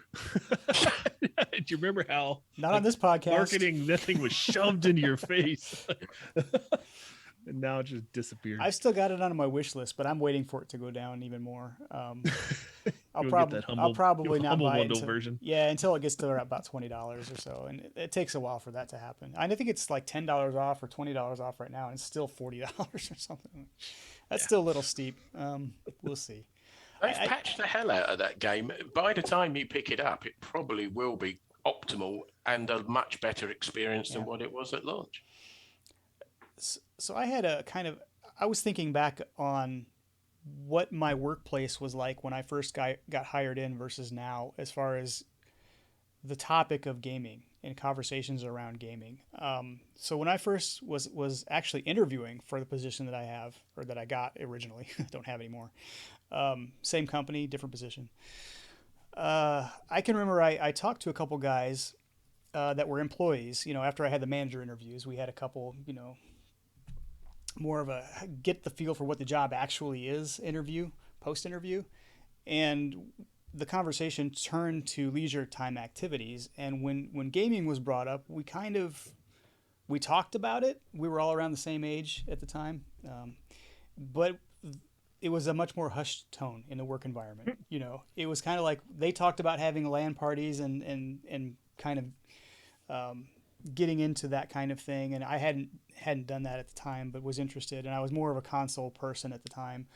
Do you remember how Not on this podcast. Marketing, that thing was shoved into your face. And now it just disappeared. I've still got it on my wish list, but I'm waiting for it to go down even more. I'll probably not buy it version. Yeah, until it gets to about $20 or so, and it takes a while for that to happen. I think it's like $10 off or $20 off right now, and it's still $40 or something. That's still a little steep. We'll see. They've patched the hell out of that game. By the time you pick it up, it probably will be optimal and a much better experience than what it was at launch. So I had I was thinking back on what my workplace was like when I first got hired in versus now, as far as the topic of gaming and conversations around gaming. So when I first was actually interviewing for the position that I have, or that I got originally, don't have anymore. Same company, different position. I can remember I talked to a couple guys that were employees. You know, after I had the manager interviews, we had a couple, you know, more of a get the feel for what the job actually is interview, post-interview. And the conversation turned to leisure time activities. And when gaming was brought up, we talked about it. We were all around the same age at the time. But it was a much more hushed tone in the work environment. You know, it was kind of like they talked about having LAN parties and kind of getting into that kind of thing. And I hadn't done that at the time, but was interested. And I was more of a console person at the time.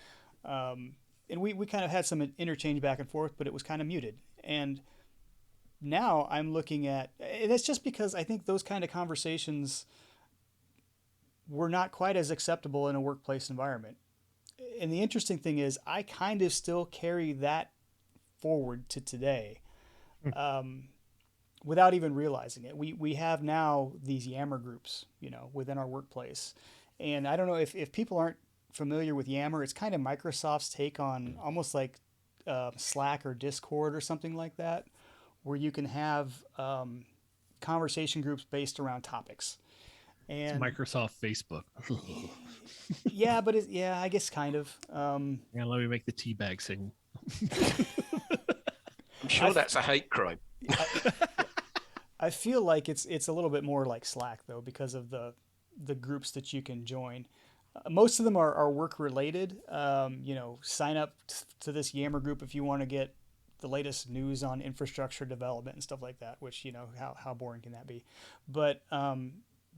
And we kind of had some interchange back and forth, but it was kind of muted. And now I'm looking at, and it's just because I think those kind of conversations were not quite as acceptable in a workplace environment. And the interesting thing is I kind of still carry that forward to today, without even realizing it. We have now these Yammer groups, you know, within our workplace. And I don't know if people aren't familiar with Yammer, it's kind of Microsoft's take on almost like Slack or Discord or something like that, where you can have conversation groups based around topics. And it's Microsoft Facebook. Yeah, but I guess kind of. Yeah, let me make the teabag signal. I'm sure that's a hate crime. I feel like it's a little bit more like Slack though, because of the groups that you can join. Most of them are work related. You know, sign up to this Yammer group if you want to get the latest news on infrastructure development and stuff like that. Which, you know, how boring can that be? But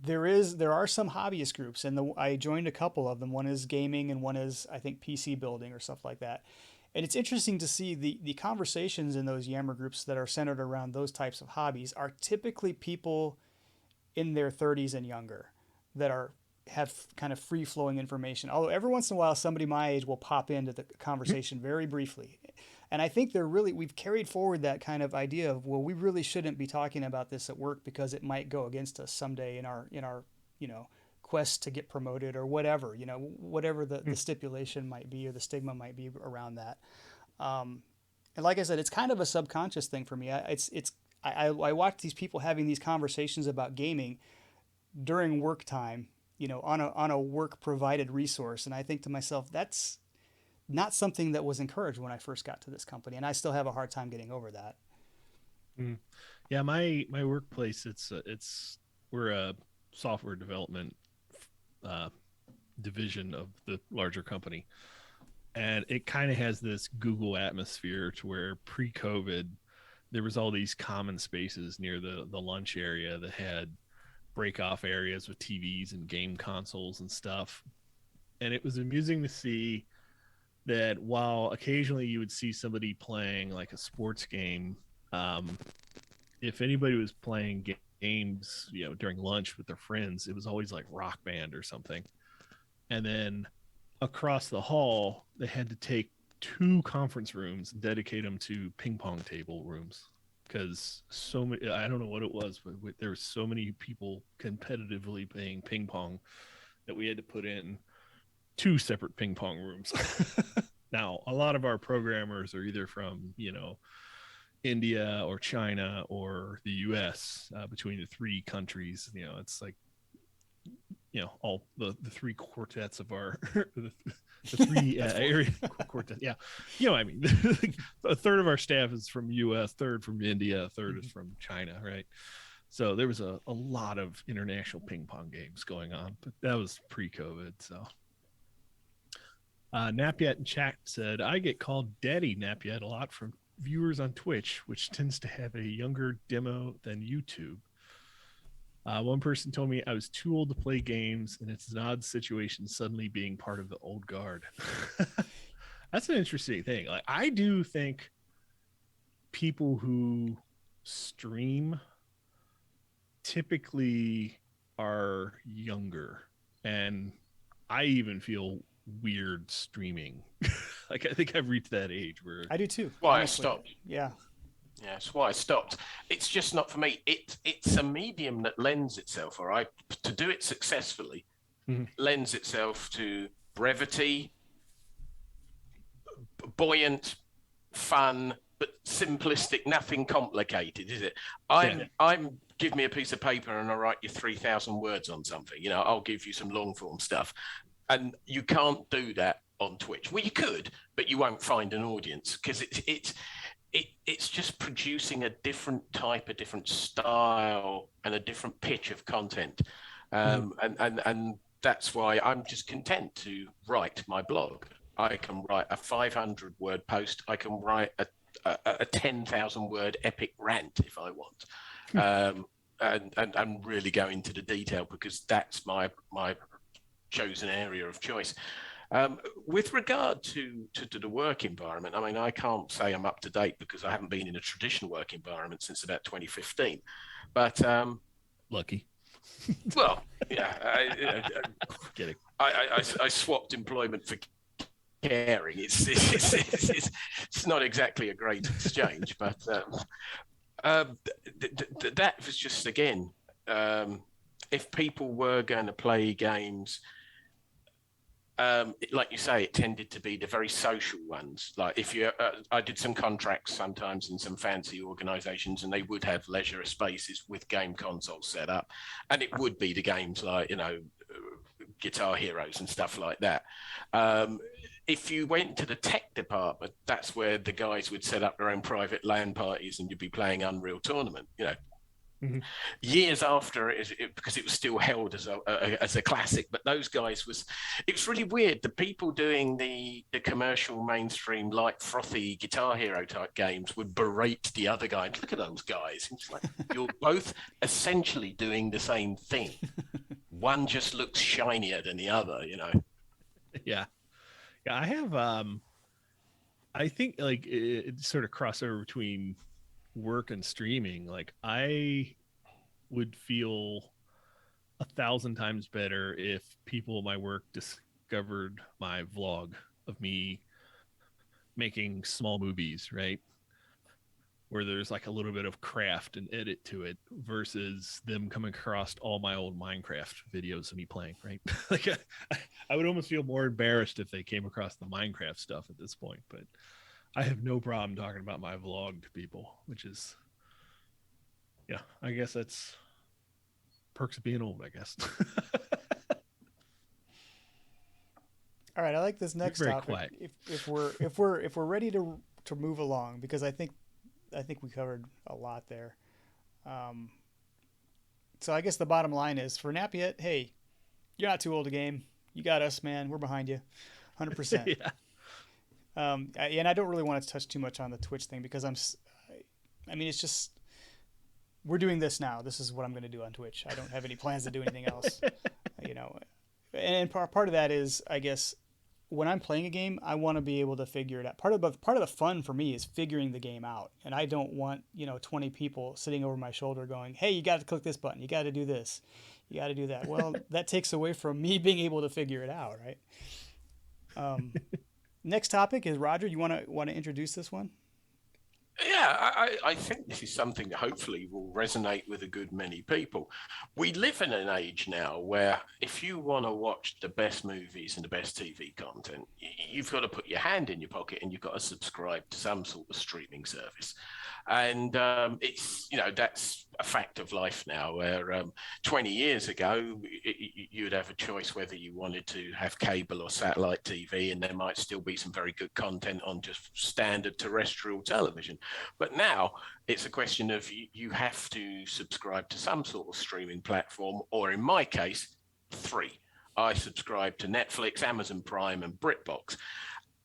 there are some hobbyist groups, and I joined a couple of them. One is gaming, and one is, I think, PC building or stuff like that. And it's interesting to see the conversations in those Yammer groups that are centered around those types of hobbies are typically people in their 30s and younger that have kind of free-flowing information. Although every once in a while, somebody my age will pop into the conversation very briefly. And I think we've carried forward that kind of idea of, well, we really shouldn't be talking about this at work because it might go against us someday in our you know, quest to get promoted or whatever, you know, whatever the stipulation might be or the stigma might be around that. And like I said, it's kind of a subconscious thing for me. I watch these people having these conversations about gaming during work time, you know, on a work provided resource. And I think to myself, that's not something that was encouraged when I first got to this company. And I still have a hard time getting over that. Yeah. My workplace, we're a software development division of the larger company. And it kind of has this Google atmosphere to where pre-COVID, there was all these common spaces near the lunch area that had break-off areas with TVs and game consoles and stuff. And it was amusing to see that while occasionally you would see somebody playing like a sports game, if anybody was playing games, you know, during lunch with their friends, it was always like Rock Band or something. And then across the hall, they had to take 2 conference rooms and dedicate them to ping pong table rooms. because so many, I don't know what it was, but there were so many people competitively playing ping pong that we had to put in 2 separate ping pong rooms. Now, a lot of our programmers are either from, India or China or the US, between the 3 countries. It's like, all the 3 quartets of our, the 3 area quartet. Yeah. I mean, a third of our staff is from US, third from India, a third is from China. Right. So there was a lot of international ping pong games going on, but that was pre-COVID. So Napiet in chat said, I get called Daddy Napiet a lot from viewers on Twitch, which tends to have a younger demo than YouTube. One person told me I was too old to play games, and it's an odd situation suddenly being part of the old guard. That's an interesting thing. Like, I do think people who stream typically are younger, and I even feel weird streaming. Like, I think I've reached that age where I do too. Why I honestly. stopped. Yeah. Yeah, that's why I stopped. It's just not for me. It's a medium that lends itself, all right, to do it successfully, lends itself to brevity, buoyant, fun, but simplistic, nothing complicated, is it? I'm give me a piece of paper and I'll write you 3,000 words on something. I'll give you some long form stuff. And you can't do that on Twitch. Well, you could, but you won't find an audience because it's just producing a different type, a different style, and a different pitch of content. And that's why I'm just content to write my blog. I can write a 500-word post. I can write a 10,000-word epic rant if I want, and really go into the detail because that's my chosen area of choice. With regard to the work environment, I mean, I can't say I'm up to date because I haven't been in a traditional work environment since about 2015. But lucky. Well, yeah, I swapped employment for caring. It's not exactly a great exchange, but that was just again, if people were going to play games. Like you say, it tended to be the very social ones. Like if you, I did some contracts sometimes in some fancy organisations, and they would have leisure spaces with game consoles set up, and it would be the games like Guitar Heroes and stuff like that. If you went to the tech department, that's where the guys would set up their own private LAN parties, and you'd be playing Unreal Tournament. Years after because it was still held as a classic, but those guys it was really weird. The people doing the commercial mainstream light frothy Guitar Hero type games would berate the other guy. Look at those guys. It's like you're both essentially doing the same thing. One just looks shinier than the other, Yeah, I have I think like it sort of crossover between work and streaming. Like, I would feel 1,000 times better if people at my work discovered my vlog of me making small movies, right? Where there's like a little bit of craft and edit to it versus them coming across all my old Minecraft videos of me playing, right? Like I would almost feel more embarrassed if they came across the Minecraft stuff at this point, but I have no problem talking about my vlog to people, which is, yeah, I guess that's perks of being old, I guess. All right, I like this next very topic. quiet. If we're ready to move along, because I think we covered a lot there. So I guess the bottom line is for Napiet, hey, you're not too old to game. You got us, man. We're behind you, 100%. Yeah. And I don't really want to touch too much on the Twitch thing because it's just we're doing this now. This is what I'm going to do on Twitch. I don't have any plans to do anything else, And part of that is, I guess, when I'm playing a game, I want to be able to figure it out. Part of the fun for me is figuring the game out, and I don't want 20 people sitting over my shoulder going, "Hey, you got to click this button. You got to do this. You got to do that." Well, that takes away from me being able to figure it out, right? Next topic is Roger. You want to introduce this one? Yeah, I think this is something that hopefully will resonate with a good many people. We live in an age now where if you want to watch the best movies and the best TV content, you've got to put your hand in your pocket and you've got to subscribe to some sort of streaming service. And it's, that's a fact of life now where 20 years ago, you'd have a choice whether you wanted to have cable or satellite TV, and there might still be some very good content on just standard terrestrial television. But now it's a question of you have to subscribe to some sort of streaming platform, or in my case, three. I subscribe to Netflix, Amazon Prime, and BritBox.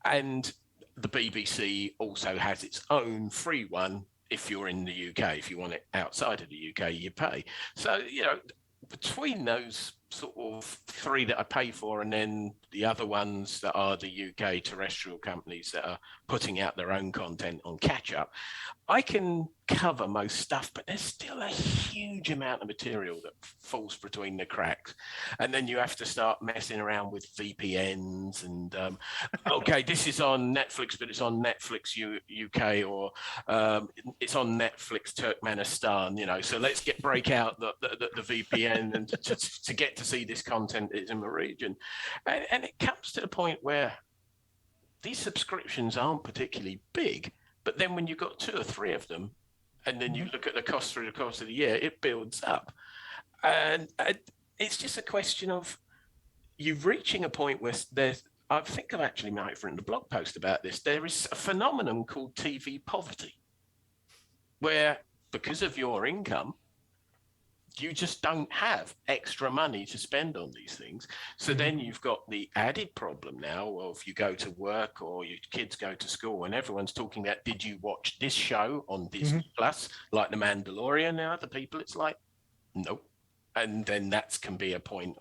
And the BBC also has its own free one if you're in the UK. If you want it outside of the UK, you pay. So, between those sort of three that I pay for, and then the other ones that are the UK terrestrial companies that are putting out their own content on catch up, I can cover most stuff, but there's still a huge amount of material that falls between the cracks. And then you have to start messing around with VPNs and, okay, this is on Netflix, but it's on Netflix UK, or it's on Netflix Turkmenistan, so let's break out the VPN and to get to see this content is in the region. And it comes to the point where these subscriptions aren't particularly big, but then when you've got two or three of them, and then you look at the cost through the course of the year, it builds up. And it's just a question of you reaching a point where I think I've actually might have written a blog post about this. There is a phenomenon called TV poverty, where because of your income, you just don't have extra money to spend on these things. So then you've got the added problem now of you go to work or your kids go to school and everyone's talking about, did you watch this show on Disney Plus, like The Mandalorian? And other people, it's like, nope. And then that can be a problem.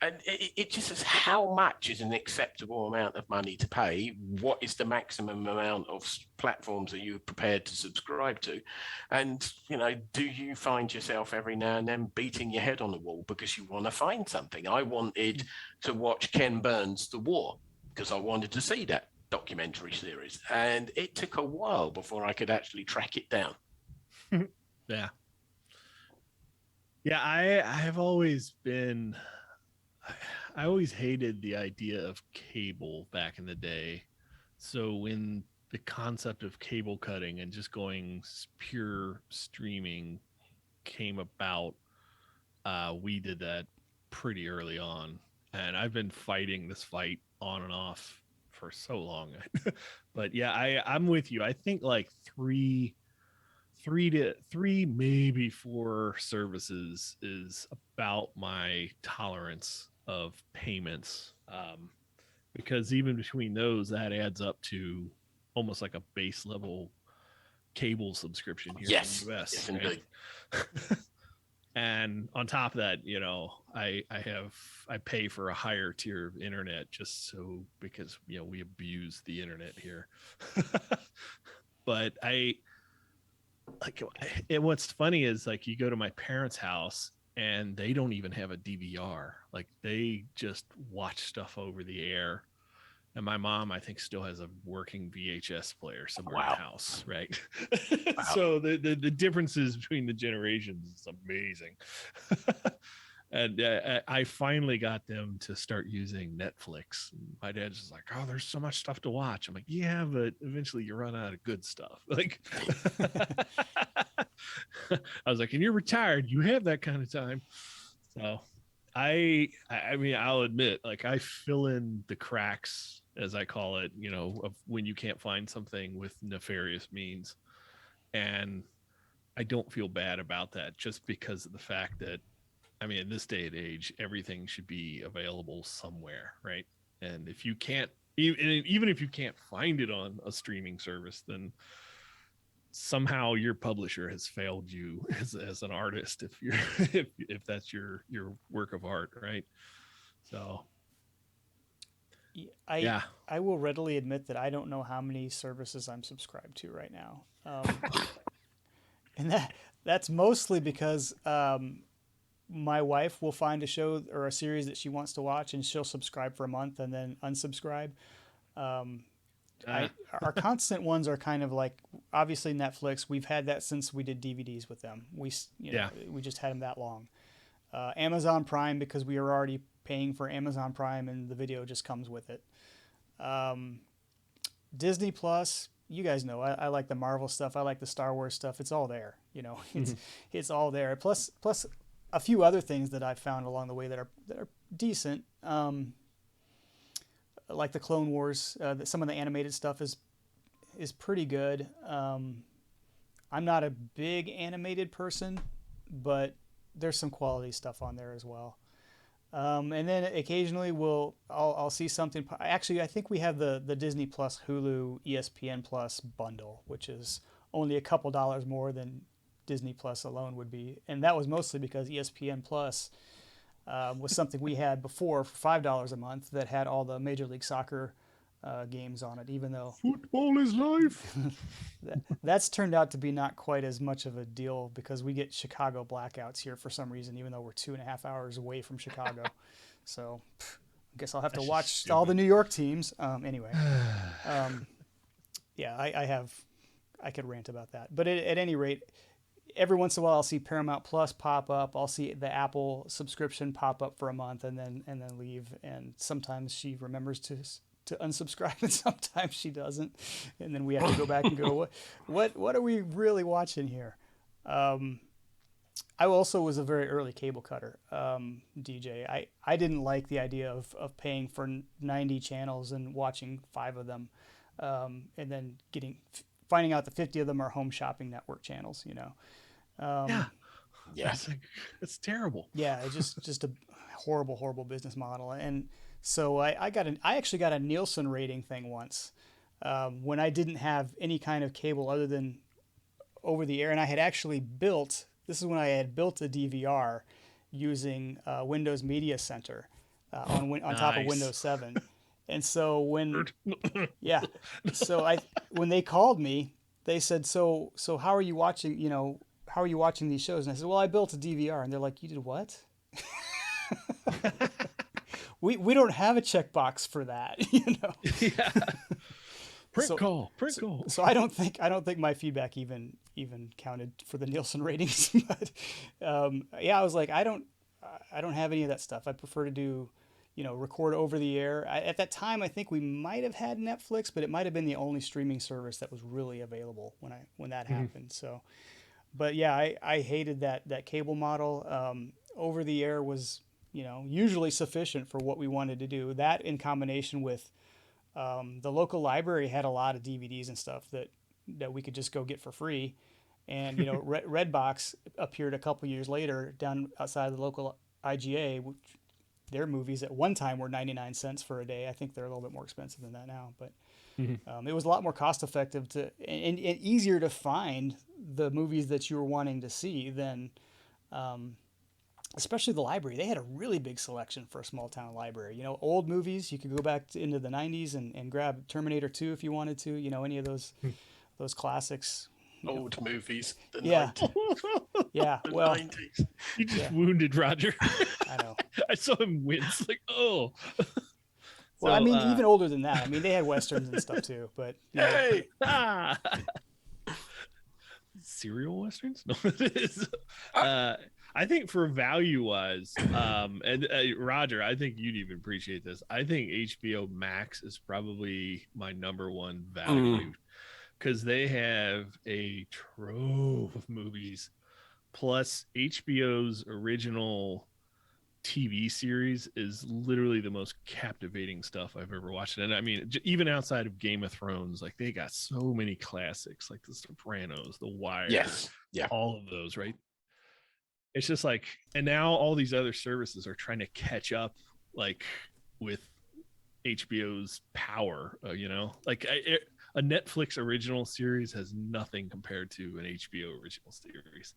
And it just says how much is an acceptable amount of money to pay? What is the maximum amount of platforms are you prepared to subscribe to? And, do you find yourself every now and then beating your head on the wall because you want to find something? I wanted to watch Ken Burns' The War because I wanted to see that documentary series. And it took a while before I could actually track it down. Yeah. Yeah, I always hated the idea of cable back in the day. So when the concept of cable cutting and just going pure streaming came about, we did that pretty early on. And I've been fighting this fight on and off for so long. But yeah, I'm with you. I think like three, maybe four services is about my tolerance of payments, because even between those, that adds up to almost like a base level cable subscription here in the US. Yes, indeed. And on top of that, I pay for a higher tier of internet just so because we abuse the internet here. But what's funny is like you go to my parents' house and they don't even have a DVR. Like they just watch stuff over the air. And my mom, I think, still has a working VHS player somewhere in the house, right? Wow. So the differences between the generations is amazing. And I finally got them to start using Netflix. My dad's just like, "Oh, there's so much stuff to watch." I'm like, "Yeah, but eventually you run out of good stuff." Like, I was like, "And you're retired. You have that kind of time." So, I mean, I'll admit, like, I fill in the cracks, as I call it, of when you can't find something with nefarious means, and I don't feel bad about that, just because of the fact that, I mean, in this day and age, everything should be available somewhere, right? And if you can't, even if you can't find it on a streaming service, then somehow your publisher has failed you as an artist, if you're if that's your work of art, right? So I will readily admit that I don't know how many services I'm subscribed to right now, and that's mostly because my wife will find a show or a series that she wants to watch, and she'll subscribe for a month and then unsubscribe. our constant ones are kind of like, obviously Netflix. We've had that since we did DVDs with them. We just had them that long. Amazon Prime, because we are already paying for Amazon Prime and the video just comes with it. Disney Plus, you guys know I like the Marvel stuff. I like the Star Wars stuff. It's all there. It's all there. Plus a few other things that I've found along the way that are decent. Like the Clone Wars, some of the animated stuff is pretty good. I'm not a big animated person, but there's some quality stuff on there as well. And then occasionally I'll see something. Actually, I think we have the Disney Plus, Hulu, ESPN Plus bundle, which is only a couple dollars more than Disney Plus alone would be. And that was mostly because ESPN Plus was something we had before for $5 a month that had all the Major League Soccer games on it, even though football is life. That's turned out to be not quite as much of a deal because we get Chicago blackouts here for some reason, even though we're 2.5 hours away from Chicago. So I guess I'll have to watch all the New York teams. Anyway, yeah, I could rant about that. But at any rate, every once in a while I'll see Paramount Plus pop up. I'll see the Apple subscription pop up for a month and then leave. And sometimes she remembers to unsubscribe and sometimes she doesn't. And then we have to go back and go, what are we really watching here? I also was a very early cable cutter, DJ. I didn't like the idea of paying for 90 channels and watching 5 of them, and then finding out that 50 of them are home shopping network channels, Yeah, it's terrible. Yeah, it's just a horrible business model. And so I actually got a Nielsen rating thing once, when I didn't have any kind of cable other than over the air, and I had actually built. This is when I had built a DVR using Windows Media Center on top of Windows 7. And so when they called me, they said, so how are you watching, how are you watching these shows? And I said, well, I built a DVR. And they're like, you did what? we don't have a checkbox for that, Yeah. Print call. So I don't think my feedback even counted for the Nielsen ratings. But I was like, I don't have any of that stuff. I prefer to do, record over the air. At that time, I think we might have had Netflix, but it might have been the only streaming service that was really available when that happened. So, but yeah, I hated that cable model. Over the air was, usually sufficient for what we wanted to do. That in combination with the local library had a lot of DVDs and stuff that we could just go get for free. And, Redbox appeared a couple years later down outside of the local IGA, which their movies at one time were 99 cents for a day. I think they're a little bit more expensive than that now, but it was a lot more cost effective and easier to find the movies that you were wanting to see than, especially the library. They had a really big selection for a small town library. Old movies, you could go back into the 90s and grab Terminator 2 if you wanted to, any of those classics. Old movies. Yeah. 90s. Yeah. The Well, 90s. You just wounded Roger. I know. I saw him wince like, oh. Well, even older than that. They had Westerns and stuff too, but. Hey! Serial Westerns? No, it is. I think for value-wise, and Roger, I think you'd even appreciate this. I think HBO Max is probably my number one value because they have a trove of movies, plus HBO's original TV series is literally the most captivating stuff I've ever watched. And even outside of Game of Thrones, like they got so many classics like The Sopranos, The Wire, all of those, right? It's just like, and now all these other services are trying to catch up, like with HBO's power. Like a Netflix original series has nothing compared to an HBO original series,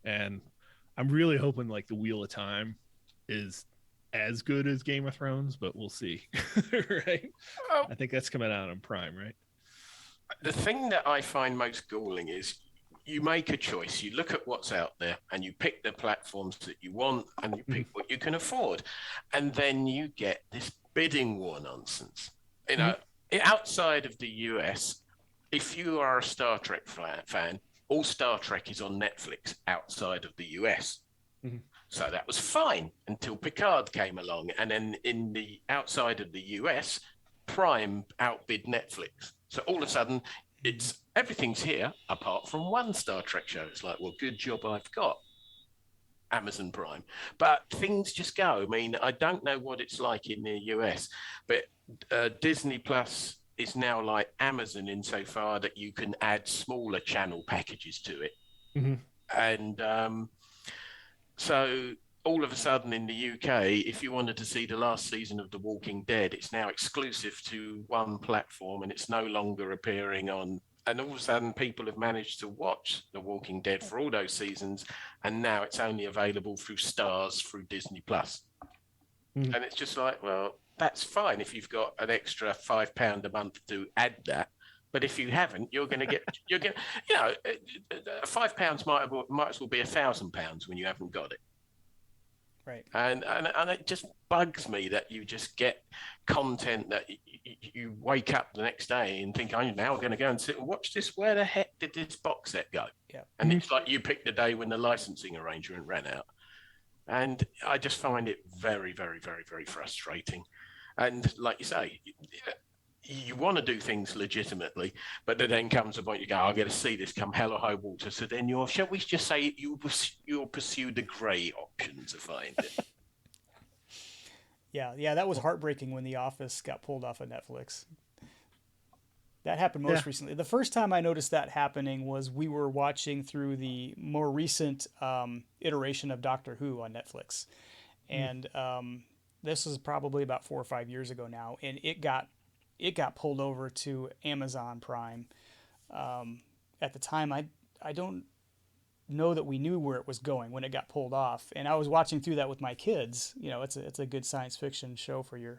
and I'm really hoping like the Wheel of Time is as good as Game of Thrones, but we'll see. Right? I think that's coming out on Prime, right? The thing that I find most galling is you make a choice. You look at what's out there and you pick the platforms that you want and you pick what you can afford. And then you get this bidding war nonsense. outside of the US, if you are a Star Trek fan, all Star Trek is on Netflix outside of the US. Mhm. So that was fine until Picard came along. And then in the outside of the US, Prime outbid Netflix. So all of a sudden, it's everything's here apart from one Star Trek show. It's like, well, good job I've got Amazon Prime. But things just go. I mean, I don't know what it's like in the US, but Disney Plus is now like Amazon insofar that you can add smaller channel packages to it. Mm-hmm. And so all of a sudden in the UK, if you wanted to see the last season of The Walking Dead, it's now exclusive to one platform and it's no longer appearing on. And all of a sudden, people have managed to watch The Walking Dead for all those seasons, and now it's only available through Stars through Disney Plus. Mm. And it's just like, well, that's fine if you've got an extra £5 a month to add that. But if you haven't, you're going to get, £5 might as well be £1,000 when you haven't got it. Right. And it just bugs me that you just get content that you wake up the next day and think, I'm now going to go and sit and watch this. Where the heck did this box set go? Yeah. And it's like you picked the day when the licensing arrangement ran out. And I just find it very, very, very, very frustrating. And like you say, you want to do things legitimately, but there then comes a point you go, I've got to see this come hell or high water. So then shall we just say you'll pursue the grey option to find it. Yeah, that was heartbreaking when The Office got pulled off of Netflix. That happened most recently. The first time I noticed that happening was we were watching through the more recent iteration of Doctor Who on Netflix. And this was probably about 4 or 5 years ago now, and it got pulled over to Amazon Prime. At the time, I don't know that we knew where it was going when it got pulled off. And I was watching through that with my kids. You know, it's a good science fiction show for your,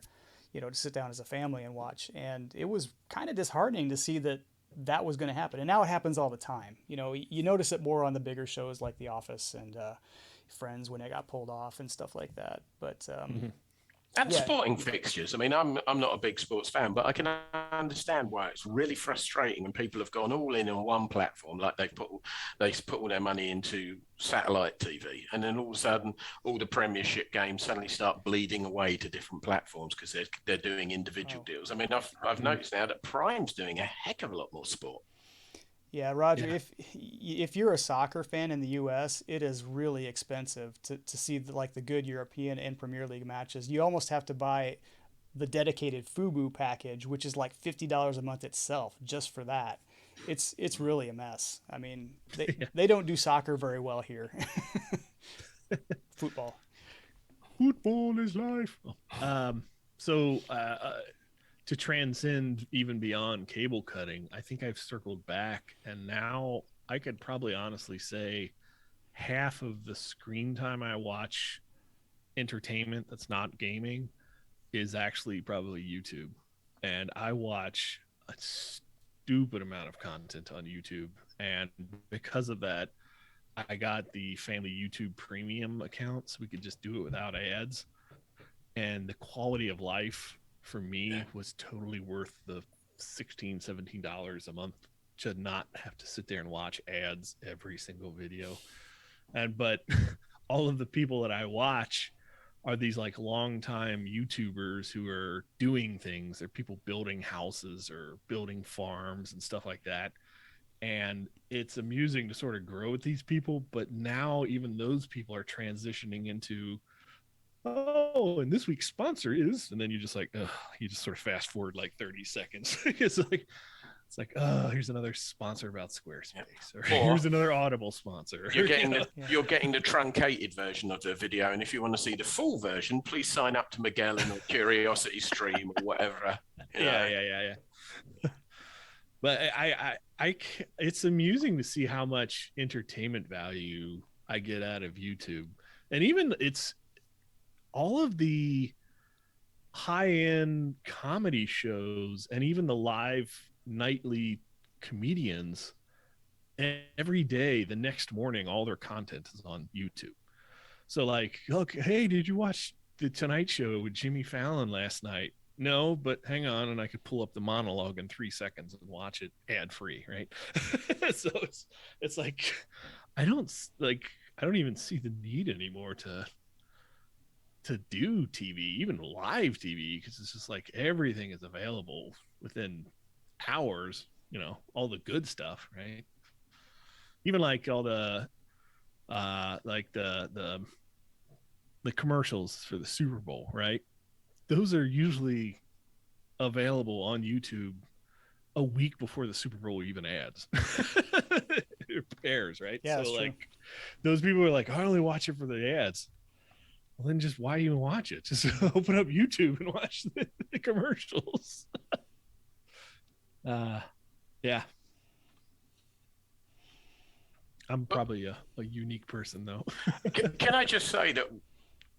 to sit down as a family and watch. And it was kind of disheartening to see that was going to happen. And now it happens all the time. You notice it more on the bigger shows like The Office and Friends when it got pulled off and stuff like that. But And sporting fixtures. I mean, I'm not a big sports fan, but I can understand why it's really frustrating when people have gone all in on one platform, like they put all their money into satellite TV, and then all of a sudden, all the Premiership games suddenly start bleeding away to different platforms because they're doing individual deals. I mean, I've noticed now that Prime's doing a heck of a lot more sport. Yeah, Roger, if you're a soccer fan in the U.S., it is really expensive to see the good European and Premier League matches. You almost have to buy the dedicated FUBU package, which is like $50 a month itself just for that. It's really a mess. I mean, they don't do soccer very well here. Football. Football is life. To transcend even beyond cable cutting, I think I've circled back, and now I could probably honestly say half of the screen time I watch entertainment that's not gaming is actually probably YouTube. And I watch a stupid amount of content on YouTube. And because of that, I got the family YouTube premium account so we could just do it without ads. And the quality of life for me was totally worth the $16-17 a month to not have to sit there and watch ads every single video. But all of the people that I watch are these like longtime YouTubers who are doing things. They're people building houses or building farms and stuff like that. And it's amusing to sort of grow with these people, but now even those people are transitioning into, oh, and this week's sponsor is, and then you just you just sort of fast forward like 30 seconds. it's like, oh, here's another sponsor about Squarespace, or here's another Audible sponsor. You're getting the truncated version of the video, and if you want to see the full version, please sign up to Magellan or Curiosity Stream or whatever. Yeah. But it's amusing to see how much entertainment value I get out of YouTube, and even it's all of the high-end comedy shows and even the live nightly comedians. Every day, the next morning, all their content is on YouTube. So like, look, hey, did you watch the Tonight Show with Jimmy Fallon last night? no, but hang on, and I could pull up the monologue in 3 seconds and watch it ad free, right? So it's like I don't like I don't even see the need anymore to do TV, even live TV, because it's just like everything is available within hours. All the good stuff, right? Even like all the like the commercials for the Super Bowl, right? Those are usually available on YouTube a week before the Super Bowl even ads. It airs, right? Yeah, So that's true. like those people are like, I only watch it for the ads. Well, then just why even watch it? Just open up YouTube and watch the commercials. Yeah. I'm probably a unique person though. Can I just say that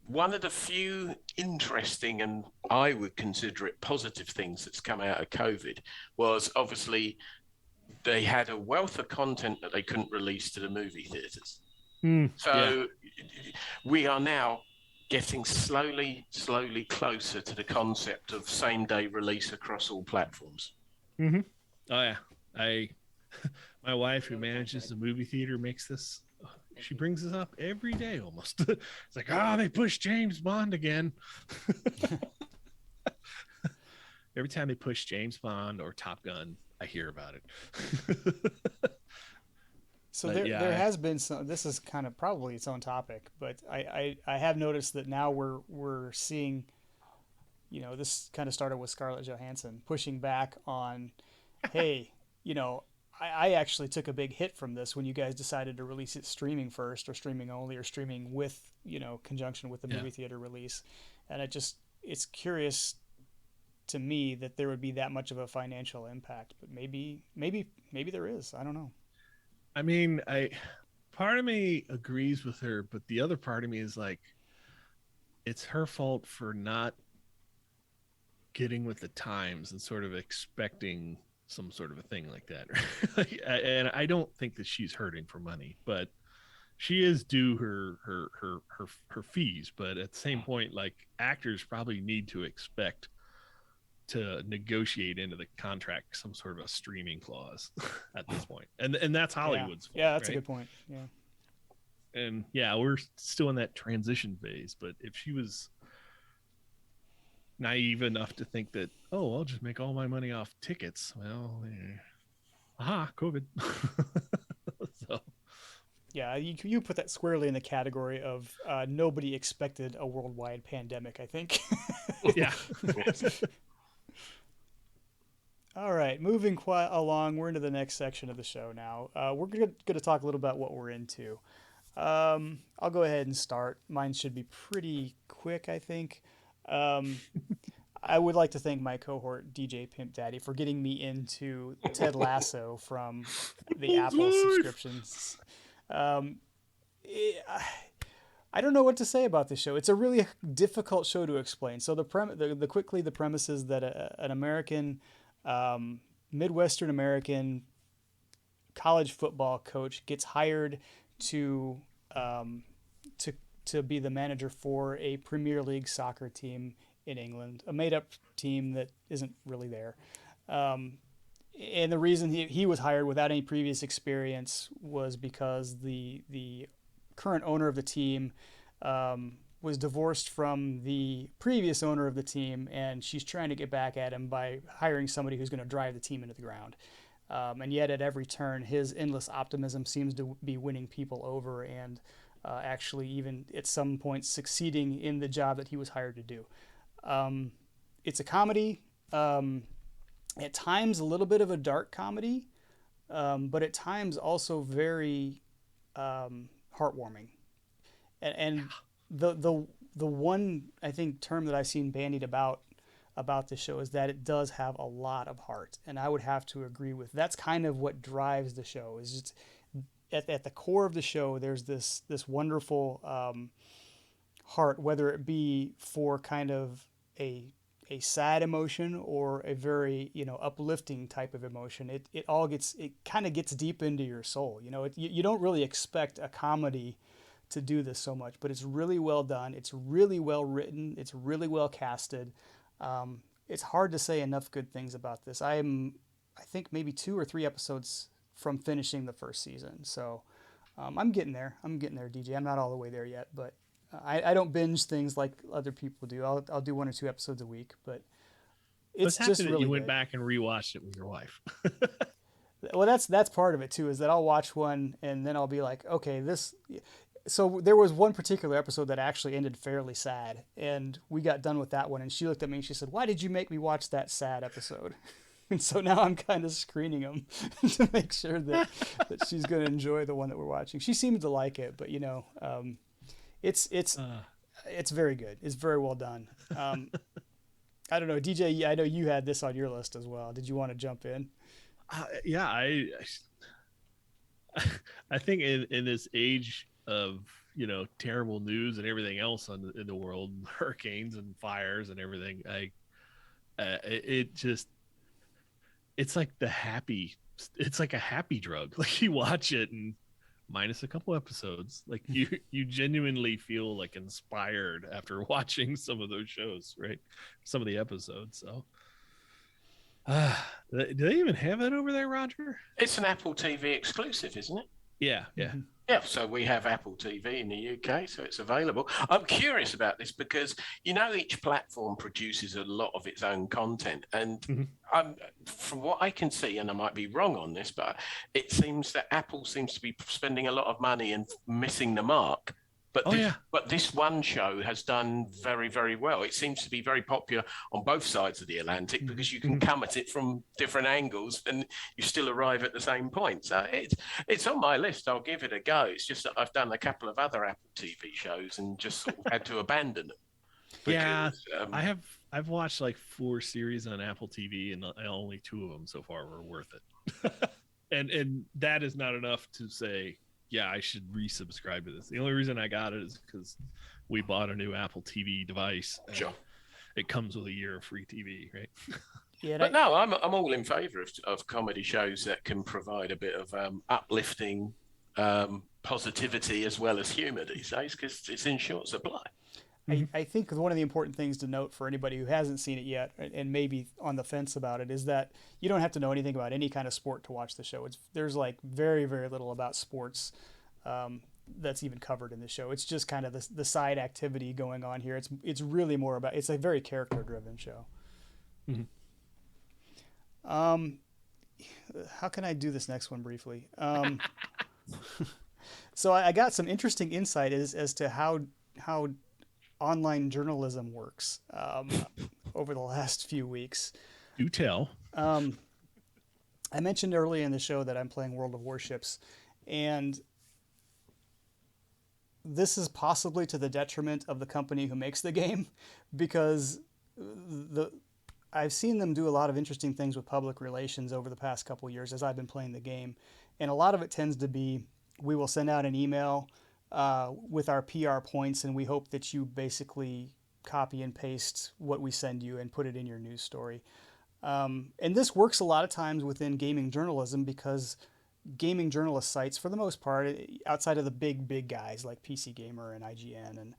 one of the few interesting, and I would consider it positive, things that's come out of COVID was obviously they had a wealth of content that they couldn't release to the movie theaters. Yeah. So we are now getting slowly closer to the concept of same day release across all platforms. Mm-hmm. Oh yeah. My wife, who manages the movie theater, makes this. She brings this up every day almost. It's like, they pushed James Bond again. Every time they push James Bond or Top Gun, I hear about it. So there has been some. This is kind of probably its own topic, but I have noticed that now we're seeing, this kind of started with Scarlett Johansson pushing back on, hey, I actually took a big hit from this when you guys decided to release it streaming first, or streaming only, or streaming with conjunction with the movie theater release, and it's curious to me that there would be that much of a financial impact, but maybe there is. I don't know. I mean, part of me agrees with her, but the other part of me is like, it's her fault for not getting with the times and sort of expecting some sort of a thing like that. And I don't think that she's hurting for money, but she is due her fees. But at the same point, like, actors probably need to expect to negotiate into the contract some sort of a streaming clause at this point. And that's Hollywood's fault. Yeah, that's right? a good point. Yeah. And we're still in that transition phase, but if she was naive enough to think that, I'll just make all my money off tickets, well, COVID. So yeah, you put that squarely in the category of nobody expected a worldwide pandemic, I think. Yeah. All right, moving quite along, we're into the next section of the show now. We're going to talk a little about what we're into. I'll go ahead and start. Mine should be pretty quick, I think. I would like to thank my cohort, DJ Pimp Daddy, for getting me into Ted Lasso from the Apple subscriptions. I don't know what to say about this show. It's a really difficult show to explain. So the premise is that an American, Midwestern American college football coach gets hired to be the manager for a Premier League soccer team in England, a made-up team that isn't really there. And the reason he was hired without any previous experience was because the current owner of the team was divorced from the previous owner of the team, and she's trying to get back at him by hiring somebody who's going to drive the team into the ground. And yet at every turn, his endless optimism seems to be winning people over and actually even at some point succeeding in the job that he was hired to do. It's a comedy, at times a little bit of a dark comedy, but at times also very heartwarming. And the one, I think, term that I've seen bandied about the show is that it does have a lot of heart, and I would have to agree with that's kind of what drives the show. Is it's at the core of the show there's this wonderful heart, whether it be for kind of a sad emotion or a very uplifting type of emotion. It kind of gets deep into your soul. You don't really expect a comedy to do this so much, but it's really well done. It's really well written. It's really well casted. it's hard to say enough good things about this. I think maybe 2 or 3 episodes from finishing the first season. So I'm getting there. DJ. I'm not all the way there yet, but I don't binge things like other people do. I'll do 1 or 2 episodes a week, but it's happy just that really you went good. back and rewatched it with your wife. Well, that's part of it too, is that I'll watch one and then I'll be like, okay, this. So there was one particular episode that actually ended fairly sad, and we got done with that one, and she looked at me and she said, "Why did you make me watch that sad episode?" And so now I'm kind of screening them to make sure that she's going to enjoy the one that we're watching. She seemed to like it, but it's very good. It's very well done. I don't know, DJ. I know you had this on your list as well. Did you want to jump in? Yeah, I think in this age of terrible news and everything else in the world, hurricanes and fires and everything, it's like it's like a happy drug. Like you watch it and minus a couple episodes, like you genuinely feel like inspired after watching some of those shows, right? Some of the episodes. So do they even have that over there, Roger? It's an Apple TV exclusive, isn't it? Yeah. Mm-hmm. Yeah, so we have Apple TV in the UK, so it's available. I'm curious about this because each platform produces a lot of its own content, and from what I can see, and I might be wrong on this, but it seems that Apple seems to be spending a lot of money and missing the mark. But this one show has done very, very well. It seems to be very popular on both sides of the Atlantic because you can come at it from different angles and you still arrive at the same point. So it's on my list. I'll give it a go. It's just that I've done a couple of other Apple TV shows and just sort of had to abandon them. Because, I've watched like 4 series on Apple TV, and only 2 of them so far were worth it. and that is not enough to say, yeah, I should resubscribe to this. The only reason I got it is because we bought a new Apple TV device. Sure. It comes with a year of free TV, right? Yeah, but no, I'm all in favour of comedy shows that can provide a bit of uplifting positivity as well as humour these days, because it's in short supply. I think one of the important things to note for anybody who hasn't seen it yet and maybe on the fence about it is that you don't have to know anything about any kind of sport to watch the show. There's like very, very little about sports that's even covered in the show. It's just kind of the side activity going on here. It's really more about, it's a very character driven show. Mm-hmm. How can I do this next one briefly? So I got some interesting insight as to how online journalism works over the last few weeks. Do tell. I mentioned earlier in the show that I'm playing World of Warships, and this is possibly to the detriment of the company who makes the game, because I've seen them do a lot of interesting things with public relations over the past couple years as I've been playing the game, and a lot of it tends to be, we will send out an email with our PR points, and we hope that you basically copy and paste what we send you and put it in your news story. And this works a lot of times within gaming journalism, because gaming journalist sites, for the most part, outside of the big guys like PC Gamer and IGN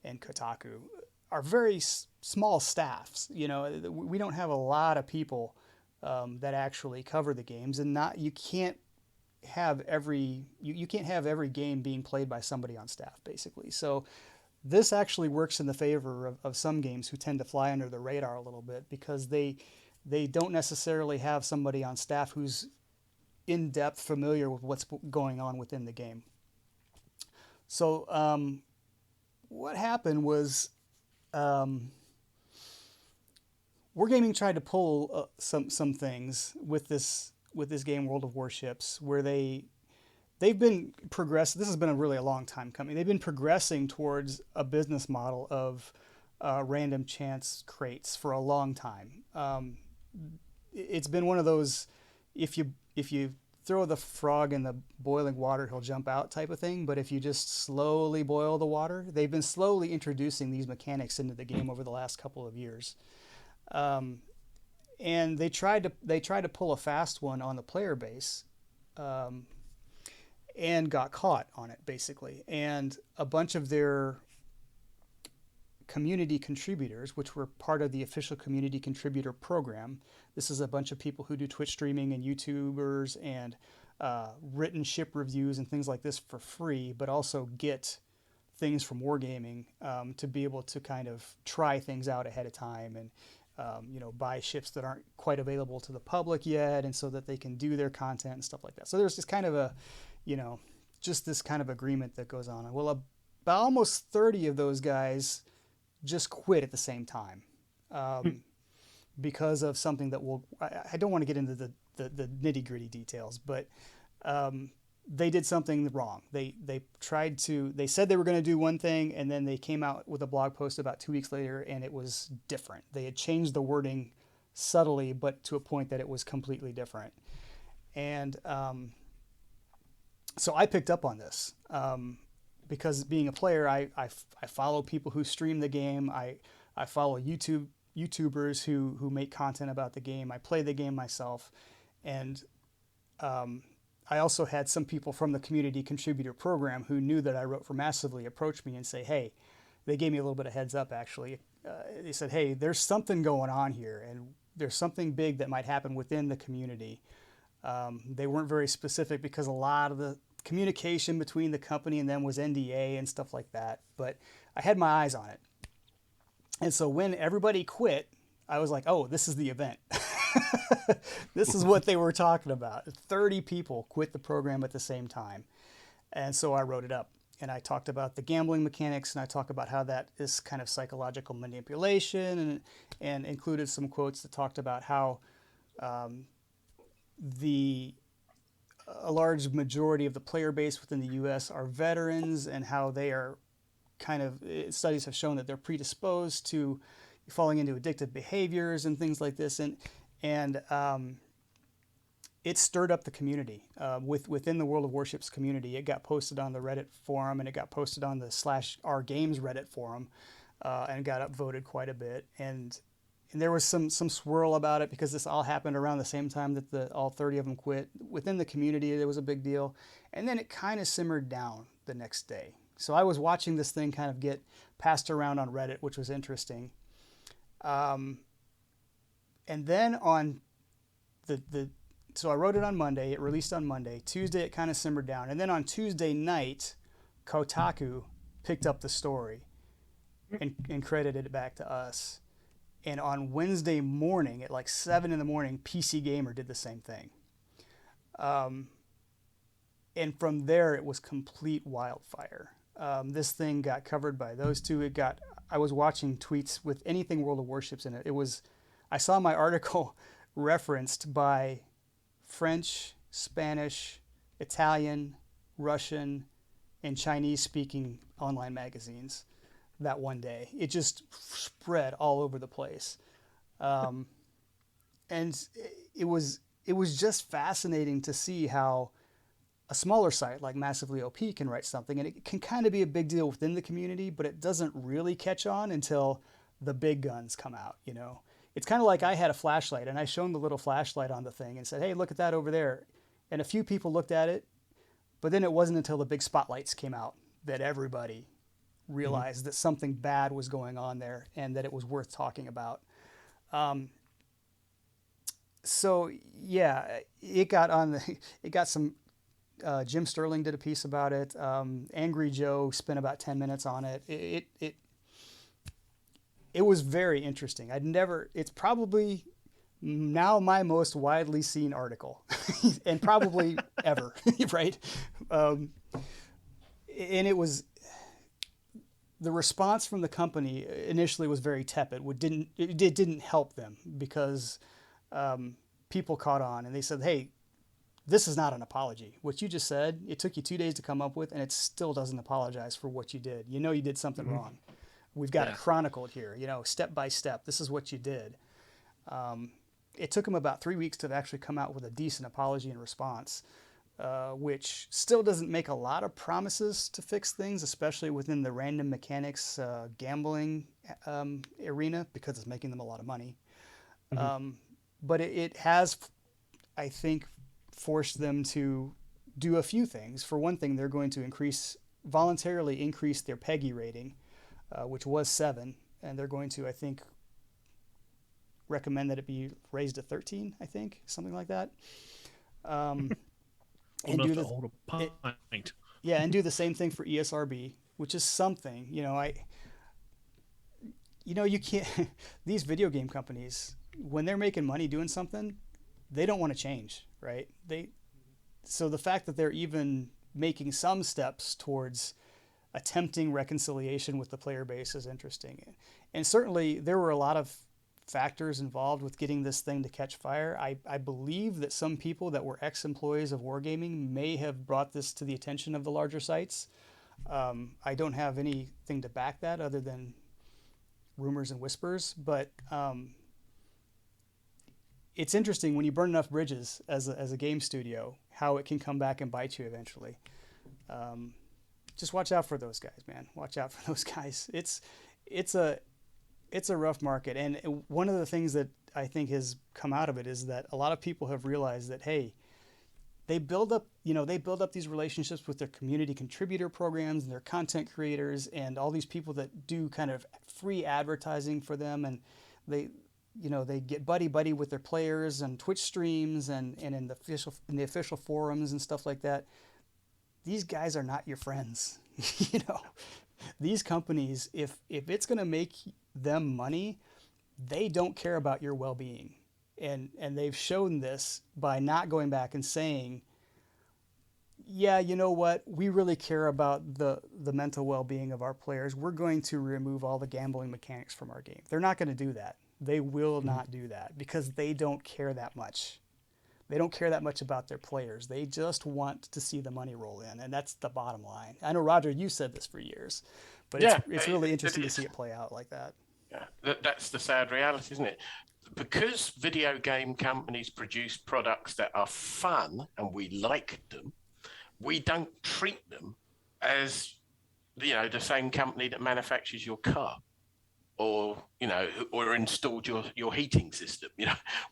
and Kotaku, are very small staffs. We don't have a lot of people that actually cover the games, and you can't have every game being played by somebody on staff, basically. So this actually works in the favor of some games who tend to fly under the radar a little bit, because they don't necessarily have somebody on staff who's in depth familiar with what's going on within the game. So what happened was Wargaming tried to pull some things with this game, World of Warships, where they've been progressing. This has been a long time coming. They've been progressing towards a business model of random chance crates for a long time. It's been one of those, if you throw the frog in the boiling water, he'll jump out type of thing. But if you just slowly boil the water, they've been slowly introducing these mechanics into the game over the last couple of years. And they tried to pull a fast one on the player base, and got caught on it, basically. And a bunch of their community contributors, which were part of the official community contributor program. This is a bunch of people who do Twitch streaming and YouTubers and written ship reviews and things like this for free, but also get things from Wargaming to be able to kind of try things out ahead of time and buy ships that aren't quite available to the public yet, and so that they can do their content and stuff like that. So there's this kind of a, just this kind of agreement that goes on. Well, about almost 30 of those guys just quit at the same time because of something that I don't want to get into the nitty gritty details, but they did something wrong. They said they were going to do one thing, and then they came out with a blog post about 2 weeks later, and it was different. They had changed the wording subtly, but to a point that it was completely different. And so I picked up on this because being a player, I follow people who stream the game. I follow YouTubers who make content about the game. I play the game myself, and I also had some people from the community contributor program who knew that I wrote for Massively approach me and say, hey, they gave me a little bit of heads up actually. They said, hey, there's something going on here, and there's something big that might happen within the community. They weren't very specific because a lot of the communication between the company and them was NDA and stuff like that, but I had my eyes on it. And so when everybody quit, I was like, oh, this is the event. This is what they were talking about. 30 people quit the program at the same time. And so I wrote it up, and I talked about the gambling mechanics, and I talked about how that is kind of psychological manipulation, and included some quotes that talked about how a large majority of the player base within the U.S. are veterans, and how they are studies have shown that they're predisposed to falling into addictive behaviors and things like this. And it stirred up the community within the World of Warships community. It got posted on the Reddit forum, and it got posted on the /OurGames Reddit forum, and got upvoted quite a bit. And there was some swirl about it because this all happened around the same time that all 30 of them quit. Within the community, there was a big deal. And then it kind of simmered down the next day. So I was watching this thing kind of get passed around on Reddit, which was interesting. And then on so I wrote it on Monday, it released on Monday. Tuesday, it kind of simmered down. And then on Tuesday night, Kotaku picked up the story and credited it back to us. And on Wednesday morning, at like 7 in the morning, PC Gamer did the same thing. And from there, it was complete wildfire. This thing got covered by those two. I was watching tweets with anything World of Warships in it. I saw my article referenced by French, Spanish, Italian, Russian, and Chinese-speaking online magazines that one day. It just spread all over the place. And it was just fascinating to see how a smaller site like Massively OP can write something, and it can kind of be a big deal within the community, but it doesn't really catch on until the big guns come out, It's kind of like I had a flashlight, and I shone the little flashlight on the thing and said, hey, look at that over there. And a few people looked at it, but then it wasn't until the big spotlights came out that everybody realized that something bad was going on there and that it was worth talking about. So yeah, it got some, Jim Sterling did a piece about it. Angry Joe spent about 10 minutes on it. It was very interesting. It's probably now my most widely seen article and probably ever, right? And the response from the company initially was very tepid. It didn't help them because people caught on and they said, hey, this is not an apology. What you just said, it took you 2 days to come up with, and it still doesn't apologize for what you did. You did something wrong. We've got it chronicled here, step by step. This is what you did. It took them about 3 weeks to actually come out with a decent apology and response, which still doesn't make a lot of promises to fix things, especially within the random mechanics gambling arena, because it's making them a lot of money. But it has, I think, forced them to do a few things. For one thing, they're going to voluntarily increase their PEGI rating which was 7, and they're going to, I think, recommend that it be raised to 13. I think something like that. And do to hold a pint. Yeah, and do the same thing for ESRB, which is something. You can't. These video game companies, when they're making money doing something, they don't want to change, right? So the fact that they're even making some steps towards attempting reconciliation with the player base is interesting. And certainly there were a lot of factors involved with getting this thing to catch fire. I believe that some people that were ex-employees of Wargaming may have brought this to the attention of the larger sites. I don't have anything to back that other than rumors and whispers, but it's interesting when you burn enough bridges as a game studio, how it can come back and bite you eventually. Just watch out for those guys, man. Watch out for those guys. It's a rough market, and one of the things that I think has come out of it is that a lot of people have realized that, hey, they build up these relationships with their community contributor programs and their content creators and all these people that do kind of free advertising for them, and they get buddy with their players and Twitch streams and in the official forums and stuff like that. These guys are not your friends. These companies, if it's going to make them money, they don't care about your well-being. And they've shown this by not going back and saying, yeah, you know what, we really care about the mental well-being of our players. We're going to remove all the gambling mechanics from our game. They're not going to do that. They will not do that because they don't care that much. They don't care that much about their players. They just want to see the money roll in, and that's the bottom line. I know, Roger, you said this for years, but it's really interesting to see it play out like that. Yeah, that's the sad reality, isn't it? Because video game companies produce products that are fun and we like them, we don't treat them as, the same company that manufactures your car or installed your heating system.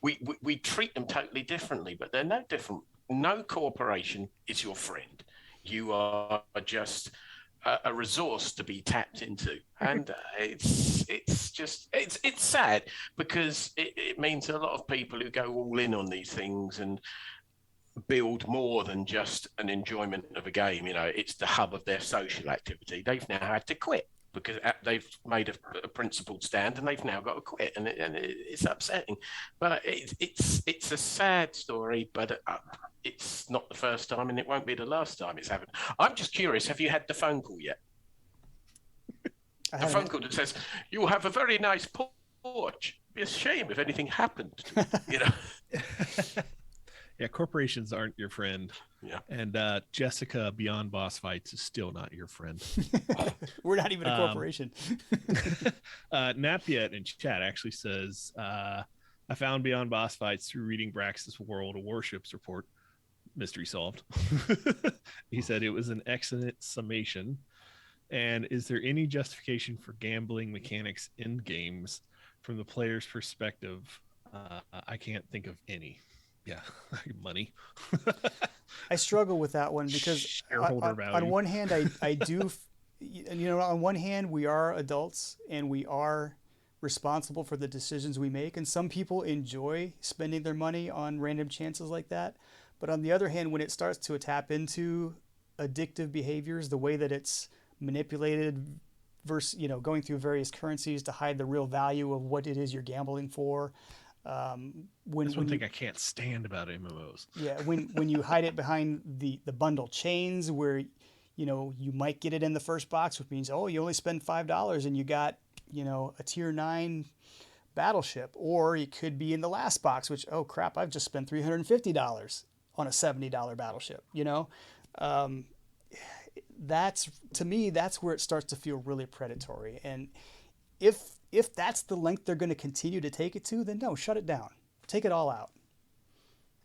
We treat them totally differently, but they're no different. No corporation is your friend. You are just a resource to be tapped into, and it's sad because it means a lot of people who go all in on these things and build more than just an enjoyment of a game. It's the hub of their social activity. They've now had to quit because they've made a principled stand and they've now got to quit, and it's upsetting. But it's a sad story, but it's not the first time and it won't be the last time it's happened. I'm just curious, have you had the phone call yet? The phone call that says, you'll have a very nice porch. It'd be a shame if anything happened to it, Yeah, corporations aren't your friend. Yeah. And Jessica Beyond Boss Fights is still not your friend. We're not even a corporation. Napiet in chat actually says, I found Beyond Boss Fights through reading Brax's World of Warships report. Mystery solved. He said it was an excellent summation. And is there any justification for gambling mechanics in games from the player's perspective? I can't think of any. Yeah, money. I struggle with that one because shareholder value. On one hand, I do, on one hand, we are adults and we are responsible for the decisions we make. And some people enjoy spending their money on random chances like that. But on the other hand, when it starts to tap into addictive behaviors, the way that it's manipulated versus, going through various currencies to hide the real value of what it is you're gambling for. That's one thing I can't stand about MMOs. Yeah, when you hide it behind the bundle chains where, you might get it in the first box, which means, you only spend $5 and you got, a tier 9 battleship, or it could be in the last box, which, oh crap, I've just spent $350 on a $70 battleship, to me, that's where it starts to feel really predatory. And if that's the length they're going to continue to take it to, then no, shut it down. Take it all out.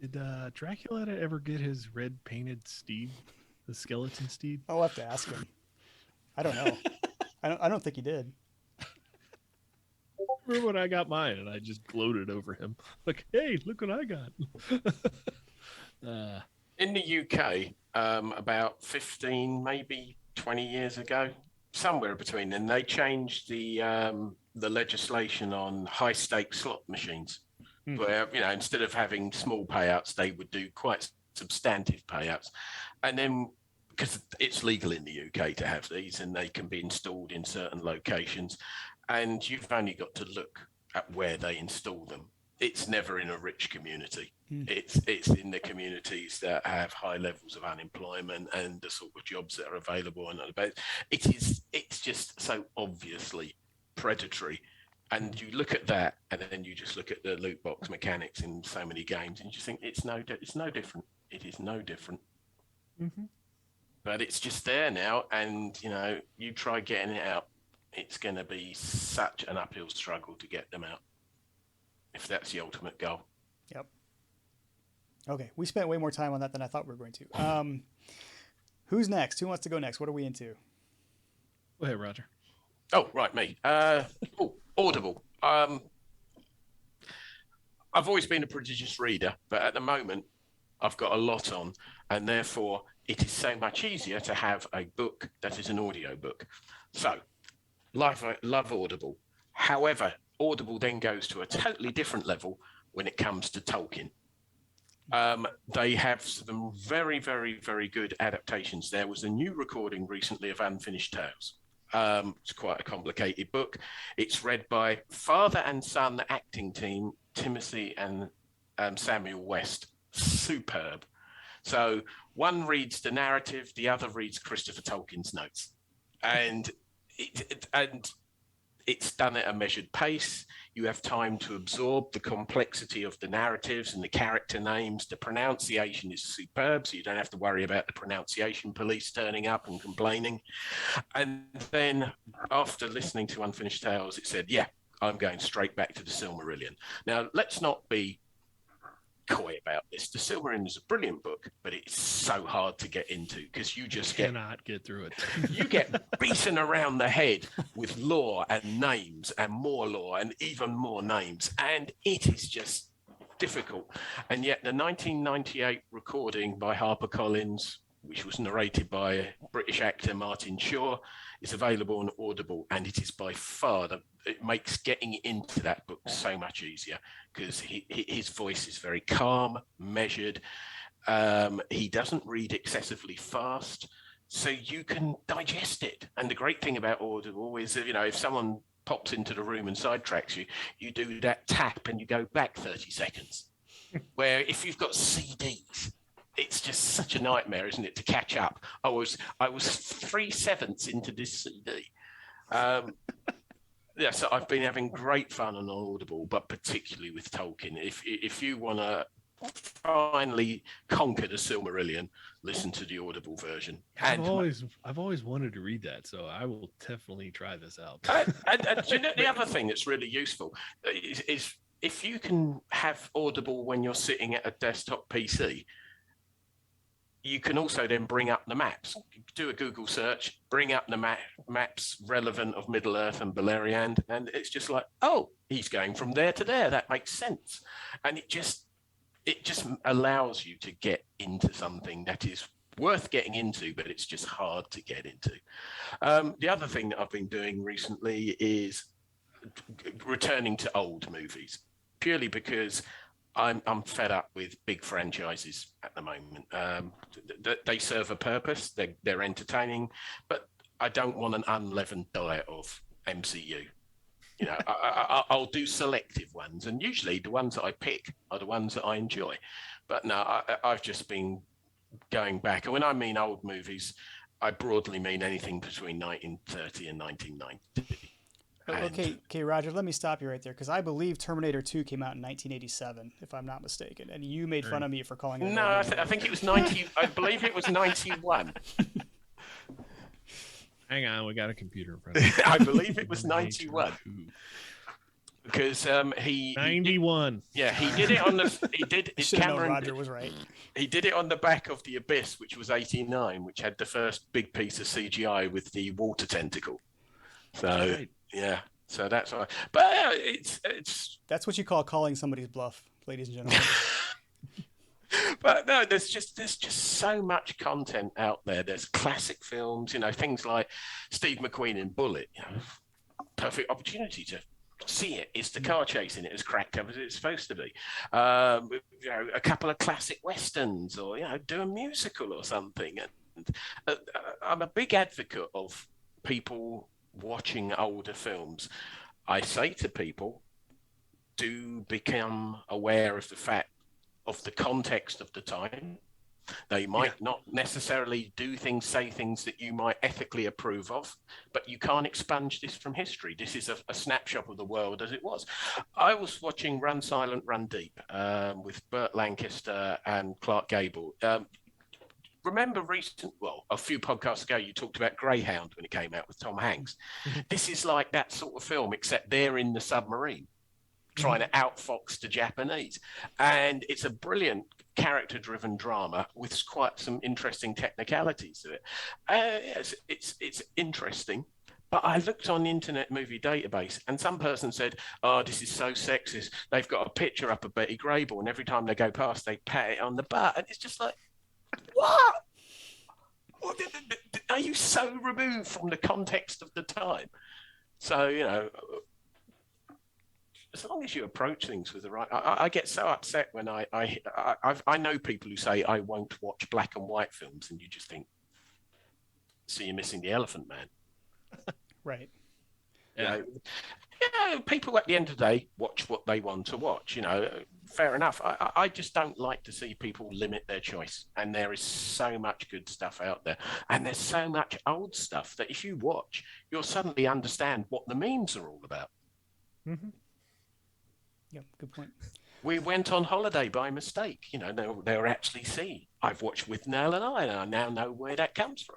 Did Dracula ever get his red painted steed, the skeleton steed? I'll have to ask him. I don't know. I don't think he did. Remember when I got mine and I just gloated over him. Like, hey, look what I got. In the UK, about 15, maybe 20 years ago, somewhere between. And they changed the legislation on high stake slot machines, where instead of having small payouts, they would do quite substantive payouts, and then because it's legal in the UK to have these, and they can be installed in certain locations, and you've only got to look at where they install them. It's never in a rich community. It's in the communities that have high levels of unemployment and the sort of jobs that are available. And it's just so obviously predatory. And you look at that, and then you just look at the loot box mechanics in so many games, and you just think it's no different. It is no different. Mm-hmm. But it's just there now, and you try getting it out, it's going to be such an uphill struggle to get them out, if that's the ultimate goal. Yep. Okay, we spent way more time on that than I thought we were going to. Who's next? Who wants to go next? What are we into? Go ahead, Roger. Oh, right, me. Audible. I've always been a prodigious reader, but at the moment I've got a lot on, and therefore it is so much easier to have a book that is an audio book. So, love Audible. However, Audible then goes to a totally different level when it comes to Tolkien. They have some very, very, very good adaptations. There was a new recording recently of Unfinished Tales. It's quite a complicated book. It's read by father and son acting team, Timothy and Samuel West. Superb. So one reads the narrative, the other reads Christopher Tolkien's notes. And it's done at a measured pace. You have time to absorb the complexity of the narratives and the character names. The pronunciation is superb, so you don't have to worry about the pronunciation police turning up and complaining. And then after listening to Unfinished Tales, it said, yeah, I'm going straight back to the Silmarillion. Now, let's not be coy about this. The Silmarillion is a brilliant book, but it's so hard to get into because you just cannot get through it. You get beaten around the head with lore and names and more lore and even more names, and it is just difficult. And yet the 1998 recording by HarperCollins, which was narrated by British actor Martin Shaw, is available on Audible, and it is by far it makes getting into that book so much easier because his voice is very calm, measured. He doesn't read excessively fast, so you can digest it. And the great thing about Audible is, if someone pops into the room and sidetracks you, you do that tap and you go back 30 seconds. Where if you've got CDs, it's just such a nightmare, isn't it, to catch up? I was 3/7 into this CD. So I've been having great fun on Audible, but particularly with Tolkien. If you want to finally conquer the Silmarillion, listen to the Audible version. I've always wanted to read that, so I will definitely try this out. And the other thing that's really useful is if you can have Audible when you're sitting at a desktop PC, you can also then bring up the maps. Do a Google search, bring up the maps relevant of Middle-earth and Beleriand, and it's just like, oh, he's going from there to there. That makes sense. And it just allows you to get into something that is worth getting into, but it's just hard to get into. The other thing that I've been doing recently is returning to old movies, purely because I'm fed up with big franchises at the moment. They serve a purpose. They're entertaining, but I don't want an unleavened diet of MCU. I'll do selective ones, and usually the ones that I pick are the ones that I enjoy. But no, I've just been going back. And when I mean old movies, I broadly mean anything between 1930 and 1990. Okay, Roger, let me stop you right there because I believe Terminator 2 came out in 1987, if I'm not mistaken, and you made fun of me for calling it. No, I think it was 90. I believe it was 91. Hang on, we got a computer in front of us. I believe it was 91. Because he 91. He did it on the. He did. Cameron. Roger was right. He did it on the back of The Abyss, which was 89, which had the first big piece of CGI with the water tentacle. So. Right. Yeah, so that's all right. But it's that's what you call calling somebody's bluff, ladies and gentlemen. But no, there's just so much content out there. There's classic films, things like Steve McQueen in Bullet. Perfect opportunity to see it. Is the car chasing it as cracked up as it's supposed to be? A couple of classic westerns, or do a musical or something. And I'm a big advocate of people watching older films. I say to people, do become aware of the fact of the context of the time. They might not necessarily say things that you might ethically approve of, but you can't expunge this from history. This is a snapshot of the world as it was. I was watching Run Silent, Run Deep with Burt Lancaster and Clark Gable. Remember a few podcasts ago, you talked about Greyhound when it came out with Tom Hanks. This is like that sort of film, except they're in the submarine trying to outfox the Japanese. And it's a brilliant character-driven drama with quite some interesting technicalities to it. It's interesting. But I looked on the Internet Movie Database, and some person said, "Oh, this is so sexist. They've got a picture up of Betty Grable, and every time they go past, they pat it on the butt." And it's just like, what? Are you so removed from the context of the time? So, as long as you approach things with the right, I get so upset when I know people who say I won't watch black and white films, and you just think, "So you're missing the Elephant Man." Right. Yeah. People at the end of the day watch what they want to watch. Fair enough. I just don't like to see people limit their choice. And there is so much good stuff out there, and there's so much old stuff that if you watch, you'll suddenly understand what the memes are all about. Mm-hmm. Yep, good point. We went on holiday by mistake. They were actually sea. I've watched With Nell and I now know where that comes from.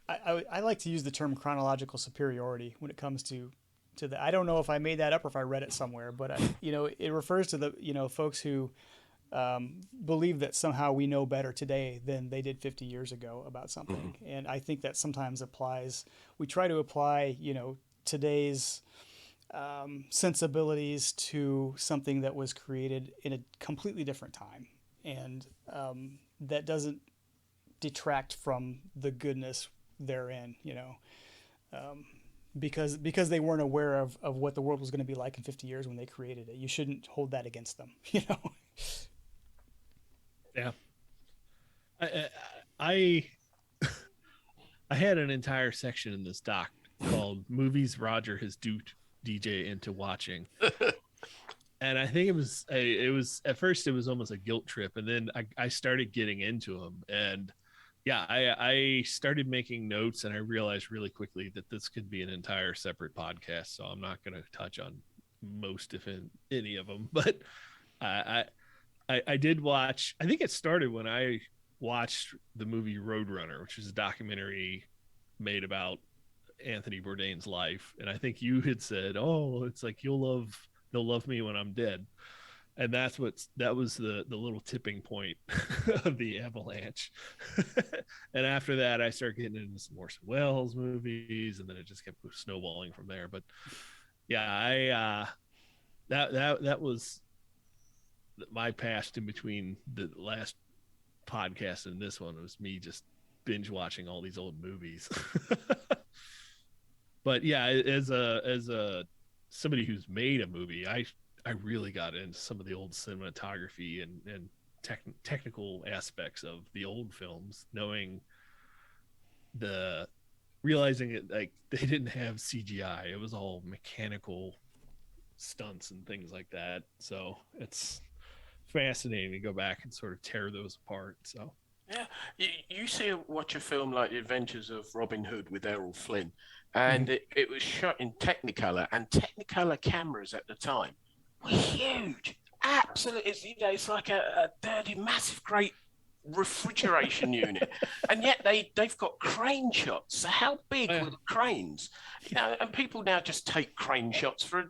I like to use the term chronological superiority when it comes to the. I don't know if I made that up or if I read it somewhere, but it refers to the folks who believe that somehow we know better today than they did 50 years ago about something. Mm-hmm. And I think that sometimes applies. We try to apply today's sensibilities to something that was created in a completely different time, and that doesn't detract from the goodness therein, because they weren't aware of what the world was going to be like in 50 years when they created it. You shouldn't hold that against them. Yeah. I had an entire section in this doc called "Movies Roger has duped DJ into watching." And I think it was at first it was almost a guilt trip, and then I started getting into them, and I started making notes, and I realized really quickly that this could be an entire separate podcast, so I'm not going to touch on most, if any of them. But I did watch. I think it started when I watched the movie Roadrunner, which is a documentary made about Anthony Bourdain's life, and I think you had said, "Oh, it's like they'll love me when I'm dead," and that was the little tipping point of the avalanche. And after that, I started getting into some Orson Welles movies, and then it just kept snowballing from there. But yeah, that was my past in between the last podcast and this one. Was me just binge watching all these old movies. But yeah, as a somebody who's made a movie, I really got into some of the old cinematography and technical aspects of the old films, realizing it, like, they didn't have CGI. It was all mechanical stunts and things like that. So it's fascinating to go back and sort of tear those apart. So yeah, you watch a film like The Adventures of Robin Hood with Errol Flynn, and it was shot in Technicolor, and Technicolor cameras at the time were huge. Absolutely, it's like a dirty, massive, great refrigeration unit, and yet they've got crane shots. So how big were the cranes? And people now just take crane shots for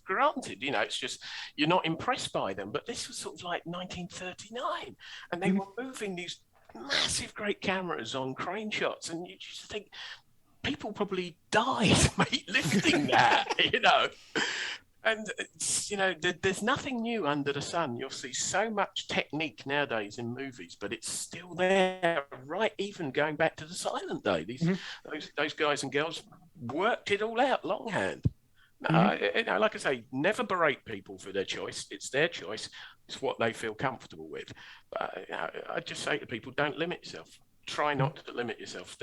granted. It's just you're not impressed by them. But this was sort of like 1939, and they were moving these massive, great cameras on crane shots, and you just think people probably died, mate, lifting that. And it's, there's nothing new under the sun. You'll see so much technique nowadays in movies, but it's still there, right? Even going back to the silent day, those guys and girls worked it all out longhand. Like I say, never berate people for their choice. It's their choice. It's what they feel comfortable with. But I just say to people, don't limit yourself. Try not to limit yourself.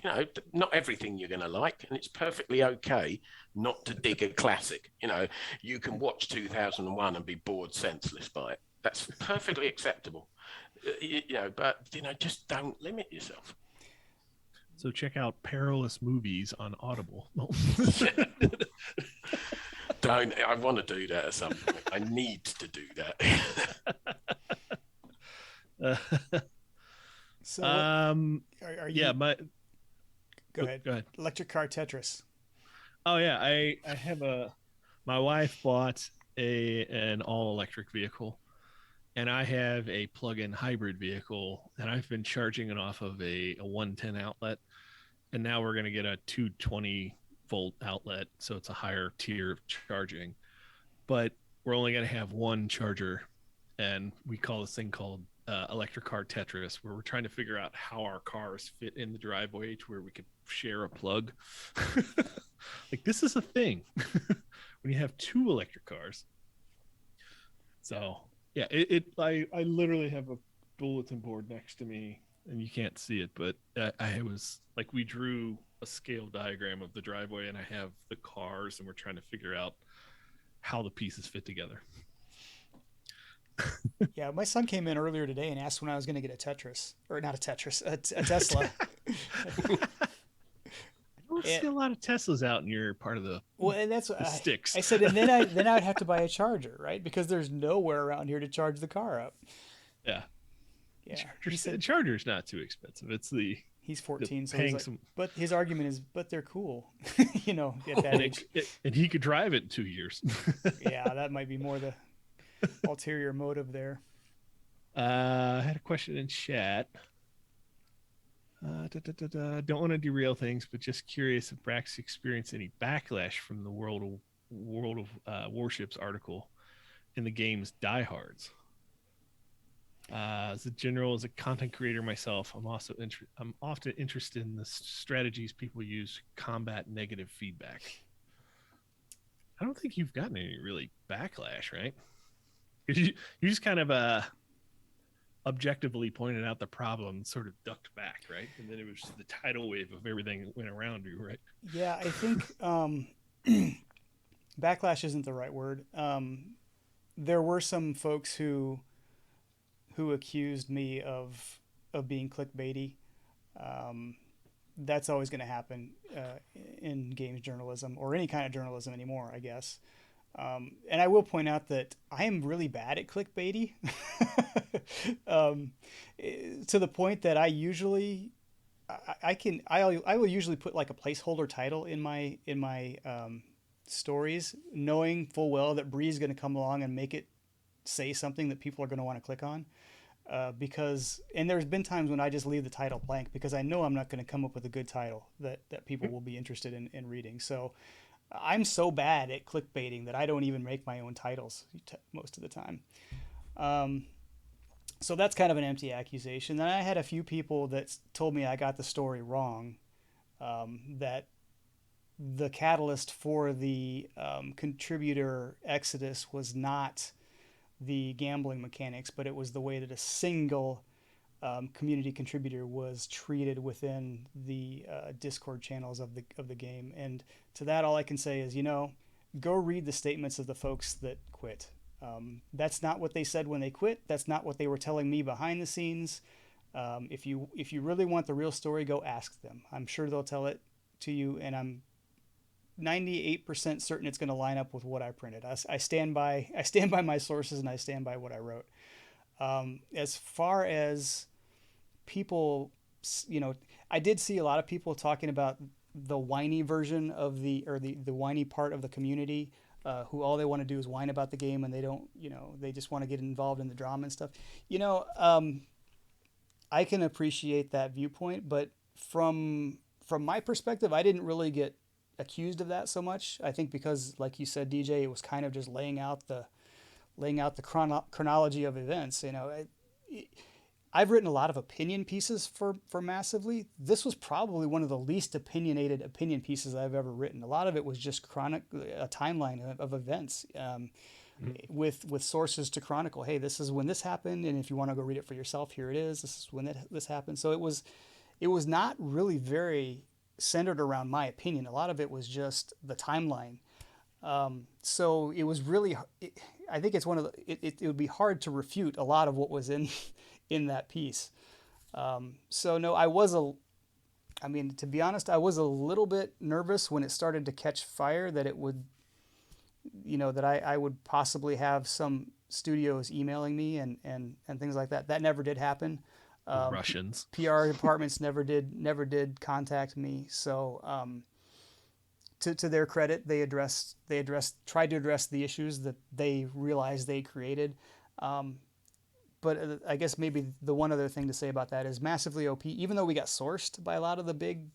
Not everything you're going to like, and it's perfectly okay not to dig a classic. You can watch 2001 and be bored senseless by it. That's perfectly acceptable. But just don't limit yourself. So check out Perilous Movies on Audible. I want to do that at some point. I need to do that. So, are you? Yeah, Go ahead. Go ahead. Electric car Tetris. Oh yeah, I have my wife bought an all electric vehicle, and I have a plug-in hybrid vehicle, and I've been charging it off of a 110 outlet, and now we're gonna get a 220 volt outlet, so it's a higher tier of charging, but we're only gonna have one charger, and we call this thing called electric car Tetris, where we're trying to figure out how our cars fit in the driveway to where we could share a plug. Like, this is a thing when you have two electric cars. So yeah, I literally have a bulletin board next to me, and you can't see it, but I was like, we drew a scale diagram of the driveway, and I have the cars, and we're trying to figure out how the pieces fit together. Yeah, my son came in earlier today and asked when I was going to get a Tetris, or not a Tetris, a Tesla. I don't see a lot of Teslas out in your part of the and that's the sticks. I said, and then I would have to buy a charger, right? Because there's nowhere around here to charge the car up. Yeah. Yeah. Charger's not too expensive. It's he's 14, so paying he's like, but his argument is, but they're cool, at that age. And he could drive it in 2 years. Yeah, that might be more the ulterior motive there. I had a question in chat. Don't want to derail things, but just curious if Brax experienced any backlash from the World of Warships article in the game's diehards. As a content creator myself, I'm often interested in the strategies people use to combat negative feedback. I don't think you've gotten any really backlash, right? You just kind of objectively pointed out the problem and sort of ducked back, right? And then it was the tidal wave of everything that went around you, right? Yeah, I think backlash isn't the right word. There were some folks who accused me of being clickbaity. That's always going to happen in games journalism, or any kind of journalism anymore, I guess. And I will point out that I am really bad at clickbaity, to the point that I will usually put like a placeholder title in my stories, knowing full well that Bree's going to come along and make it say something that people are going to want to click on. And there's been times when I just leave the title blank because I know I'm not going to come up with a good title that people will be interested in reading. So I'm so bad at clickbaiting that I don't even make my own titles most of the time. So that's kind of an empty accusation. Then I had a few people that told me I got the story wrong, that the catalyst for the contributor exodus was not the gambling mechanics, but it was the way that a single community contributor was treated within the Discord channels of the game. And to that, all I can say is, go read the statements of the folks that quit. That's not what they said when they quit. That's not what they were telling me behind the scenes. If you really want the real story, go ask them. I'm sure they'll tell it to you, and I'm 98% certain it's going to line up with what I printed. I stand by my sources, and I stand by what I wrote. As far as people, I did see a lot of people talking about the whiny version of the whiny part of the community, who all they want to do is whine about the game, and they don't, they just want to get involved in the drama and stuff. I can appreciate that viewpoint, but from my perspective, I didn't really get accused of that so much. I think because, like you said, DJ, it was kind of just laying out the chronology of events. I've written a lot of opinion pieces for Massively. This was probably one of the least opinionated opinion pieces I've ever written. A lot of it was just a timeline of events, with sources to chronicle. Hey, this is when this happened, and if you want to go read it for yourself, here it is. This is when this happened. So it was not really very centered around my opinion. A lot of it was just the timeline. So it was really, I think it's one of the, it would be hard to refute a lot of what was in that piece. So no, to be honest, I was a little bit nervous when it started to catch fire that it would, that I would possibly have some studios emailing me and things like that. That never did happen. Russians. PR departments never did contact me. So, to their credit, they tried to address the issues that they realized they created. But I guess maybe the one other thing to say about that is Massively OP, even though we got sourced by a lot of the big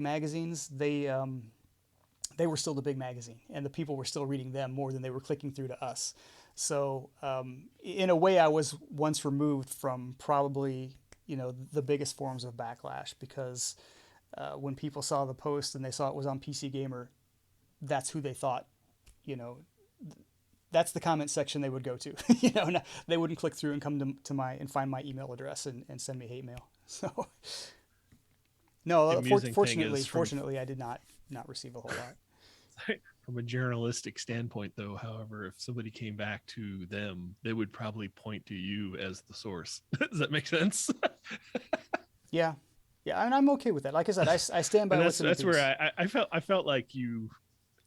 magazines, they were still the big magazine, and the people were still reading them more than they were clicking through to us. So in a way, I was once removed from probably the biggest forms of backlash, because when people saw the post and they saw it was on PC Gamer, that's who they thought, that's the comment section they would go to. They wouldn't click through and come to my and find my email address and send me hate mail. So no, fortunately, I did not receive a whole lot. From a journalistic standpoint, though, however, if somebody came back to them, they would probably point to you as the source. Does that make sense? Yeah, and I'm okay with that. Like I said, I stand by what's in the piece. That's where I felt like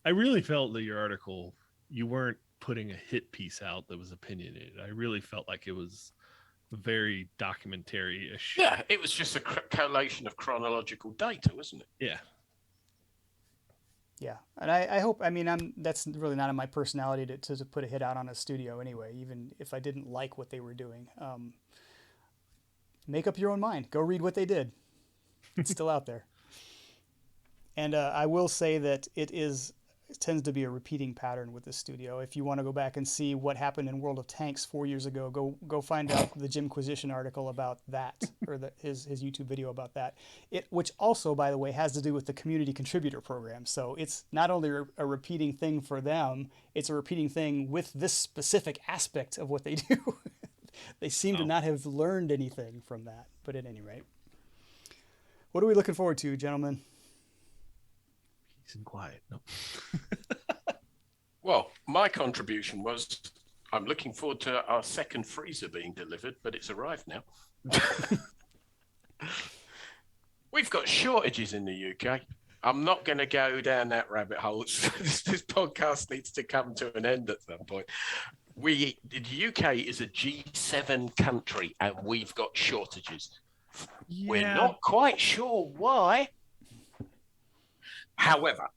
I really felt that your article, you weren't putting a hit piece out that was opinionated. I really felt like it was very documentary-ish. Yeah, it was just a collation of chronological data, wasn't it? Yeah. Yeah, and I hope, that's really not in my personality to put a hit out on a studio anyway, even if I didn't like what they were doing. Make up your own mind. Go read what they did. It's still out there. And I will say that it tends to be a repeating pattern with this studio. If you want to go back and see what happened in World of Tanks 4 years ago, go find out the Jimquisition article about that, or his YouTube video about that. Which also, by the way, has to do with the community contributor program. So it's not only a repeating thing for them, it's a repeating thing with this specific aspect of what they do. They seem to not have learned anything from that. But at any rate, what are we looking forward to, gentlemen? Peace and quiet. No. Well, my contribution was I'm looking forward to our second freezer being delivered, but it's arrived now. We've got shortages in the UK. I'm not going to go down that rabbit hole. This podcast needs to come to an end at some point. The UK is a G7 country, and we've got shortages. Yeah. We're not quite sure why. However,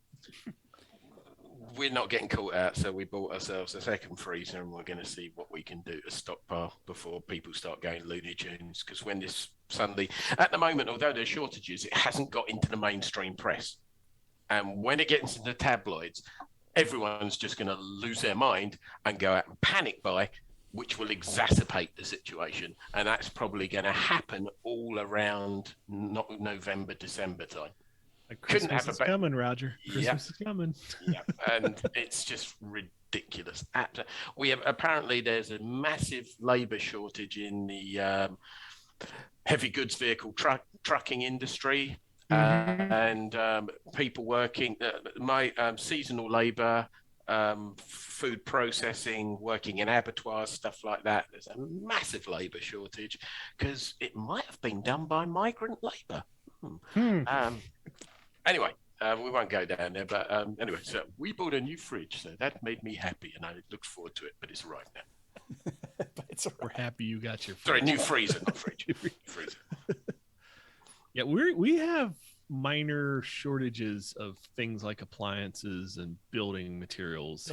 we're not getting caught out, so we bought ourselves a second freezer, and we're going to see what we can do to stockpile before people start going Looney Tunes. Because when this suddenly, at the moment, although there's shortages, it hasn't got into the mainstream press. And when it gets into the tabloids, everyone's just going to lose their mind and go out and panic buy, which will exacerbate the situation. And that's probably going to happen all around November, December time. Like Christmas is coming, Roger. Christmas is coming. Yeah, and it's just ridiculous. Apparently there's a massive labour shortage in the heavy goods vehicle trucking industry, and people working my seasonal labour, food processing, working in abattoirs, stuff like that. There's a massive labour shortage because it might have been done by migrant labour. Anyway, we won't go down there, but anyway, so we bought a new fridge, so that made me happy, and I looked forward to it, but it's arrived now. But it's We're happy you got your fridge. Sorry, new freezer, not fridge. Freezer. Yeah, we have minor shortages of things like appliances and building materials.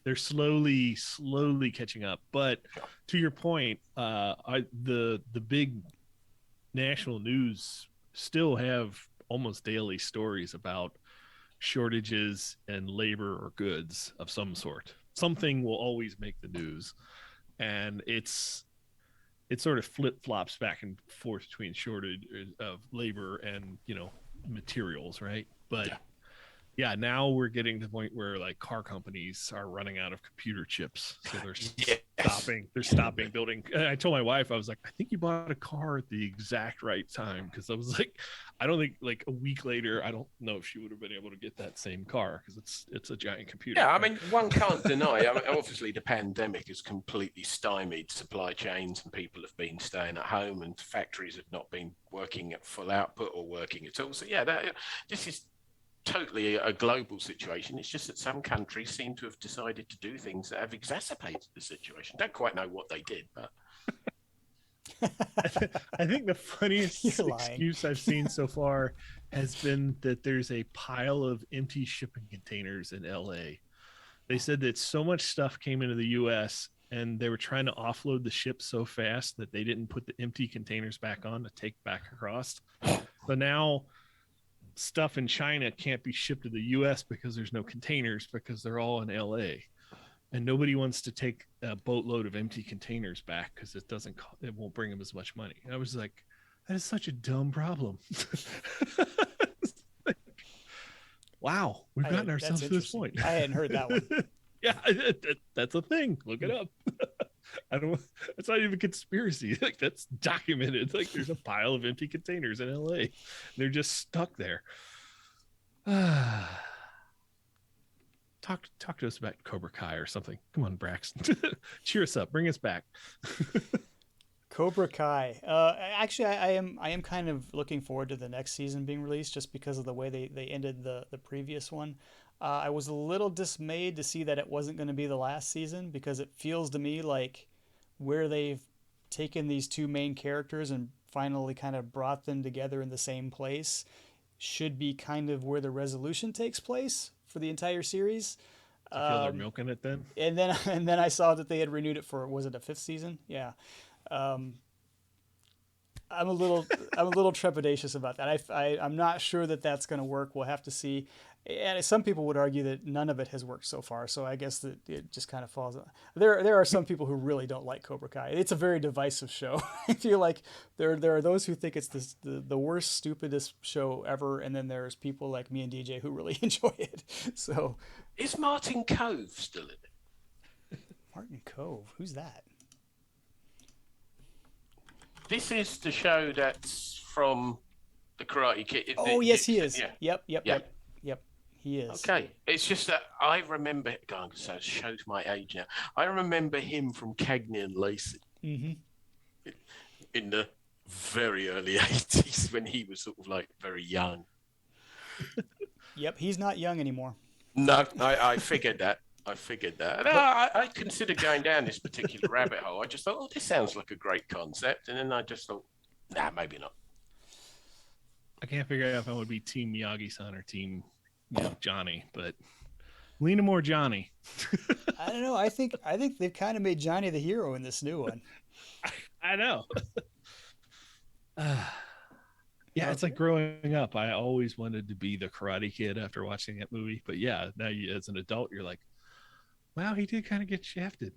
They're slowly catching up. But to your point, the big national news still have almost daily stories about shortages in labor or goods of some sort. Something will always make the news, and it sort of flip-flops back and forth between shortage of labor and, you know, materials, right? But yeah, now we're getting to the point where like car companies are running out of computer chips, so they're stopping building. I told my wife, I was like, I think you bought a car at the exact right time, because I was like, I don't think like a week later, I don't know if she would have been able to get that same car, because it's a giant computer. Yeah, I mean, one can't deny. I mean, obviously, the pandemic has completely stymied supply chains, and people have been staying at home, and factories have not been working at full output or working at all. So yeah, this is totally a global situation. It's just that some countries seem to have decided to do things that have exacerbated the situation. Don't quite know what they did, but I think the funniest excuse I've seen so far has been that there's a pile of empty shipping containers in LA. They said that so much stuff came into the US and they were trying to offload the ship so fast that they didn't put the empty containers back on to take back across. So now stuff in China can't be shipped to the US because there's no containers, because they're all in LA, and nobody wants to take a boatload of empty containers back because it won't bring them as much money. And I was like, that is such a dumb problem. Wow, we've gotten ourselves to this point. I hadn't heard that one. Yeah, that's a thing. Look it up. It's not even conspiracy. Like, that's documented. Like, there's a pile of empty containers in LA. They're just stuck there. Talk to us about Cobra Kai or something. Come on, Braxton. Cheer us up. Bring us back. Cobra Kai. Actually, I am kind of looking forward to the next season being released, just because of the way they ended the previous one. I was a little dismayed to see that it wasn't going to be the last season, because it feels to me like where they've taken these two main characters and finally kind of brought them together in the same place should be kind of where the resolution takes place for the entire series. I feel they're milking it then. And then I saw that they had renewed it for, was it a 5th season? Yeah. I'm a little trepidatious about that. I'm not sure that that's going to work. We'll have to see. And some people would argue that none of it has worked so far. So I guess that it just kind of falls. There are some people who really don't like Cobra Kai. It's a very divisive show. I feel like there are those who think it's the worst, stupidest show ever, and then there's people like me and DJ who really enjoy it. So, is Martin Cove still in it? Martin Cove, who's that? This is the show that's from the Karate Kid. Yes, he is. Yeah. Yep. He is. Okay. It's just that I remember, God, so it shows my age now. I remember him from Cagney and Lacey in the very early 80s, when he was sort of like very young. Yep, he's not young anymore. No, I figured that. And I considered going down this particular rabbit hole. I just thought, this sounds like a great concept. And then I just thought, nah, maybe not. I can't figure out if I would be Team Miyagi-san or Team Johnny, but leaning more Johnny. I don't know. I think they've kind of made Johnny the hero in this new one. I know. Yeah, it's like growing up. I always wanted to be the Karate Kid after watching that movie. But yeah, now as an adult, you're like, wow, he did kind of get shafted.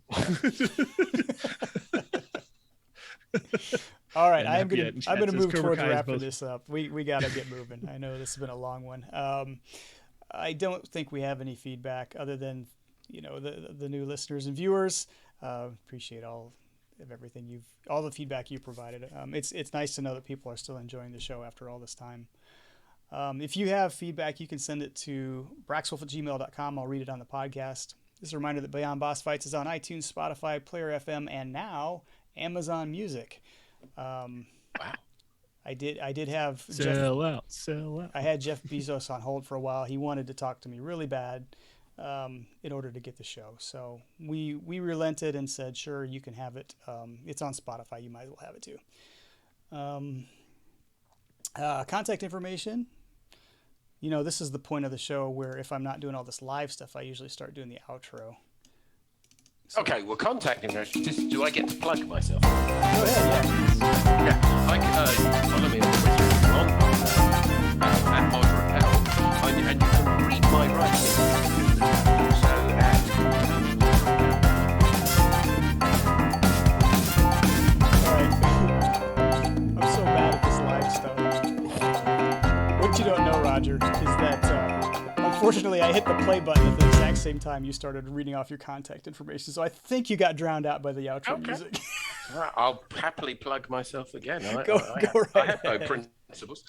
All right, I'm gonna move towards wrapping this up. We gotta get moving. I know this has been a long one. I don't think we have any feedback other than the new listeners and viewers. Appreciate all of everything all the feedback you provided. It's nice to know that people are still enjoying the show after all this time. If you have feedback, you can send it to braxwolf@gmail.com. I'll read it on the podcast. Just a reminder that Beyond Boss Fights is on iTunes, Spotify, Player FM, and now Amazon Music. Wow. I did have sell out. I had Jeff Bezos on hold for a while. He wanted to talk to me really bad in order to get the show. So we relented and said, sure, you can have it. It's on Spotify. You might as well have it too. Contact information. This is the point of the show where if I'm not doing all this live stuff, I usually start doing the outro. So, okay, well, contact information. Do I get to plug myself? Go ahead, yeah. I can follow me on Twitter if you want. Roger, is that unfortunately I hit the play button at the exact same time you started reading off your contact information. So I think you got drowned out by the outro music. Well, I'll happily plug myself again. Go right I have no ahead. principles.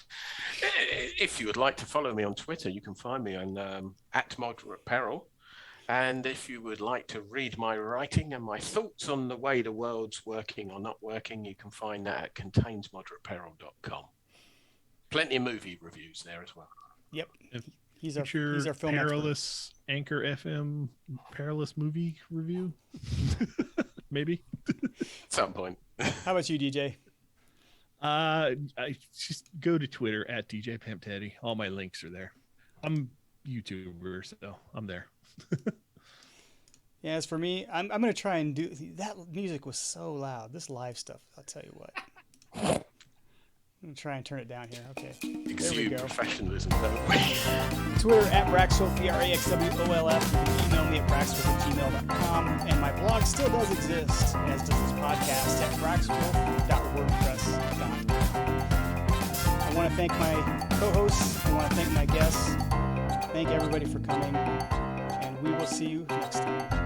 If you would like to follow me on Twitter, you can find me on @ModeratePeril. And if you would like to read my writing and my thoughts on the way the world's working or not working, you can find that at containsmoderateperil.com. Plenty of movie reviews there as well. Yep. He's Your our film perilous Anchor FM perilous movie review, maybe. At some point. How about you, DJ? I just go to Twitter @DJ Pimp Teddy. All my links are there. I'm YouTuber, so I'm there. Yeah, as for me, I'm going to try and do that. Music was so loud. This live stuff, I'll tell you what. I'm going to try and turn it down here. Okay. There we go. Professionalism. Twitter @Braxwolf, BRAXWOLF. You can email me at braxwolf@gmail.com. And my blog still does exist, as does this podcast, at braxwolf.wordpress.com. I want to thank my co-hosts. I want to thank my guests. Thank everybody for coming. And we will see you next time.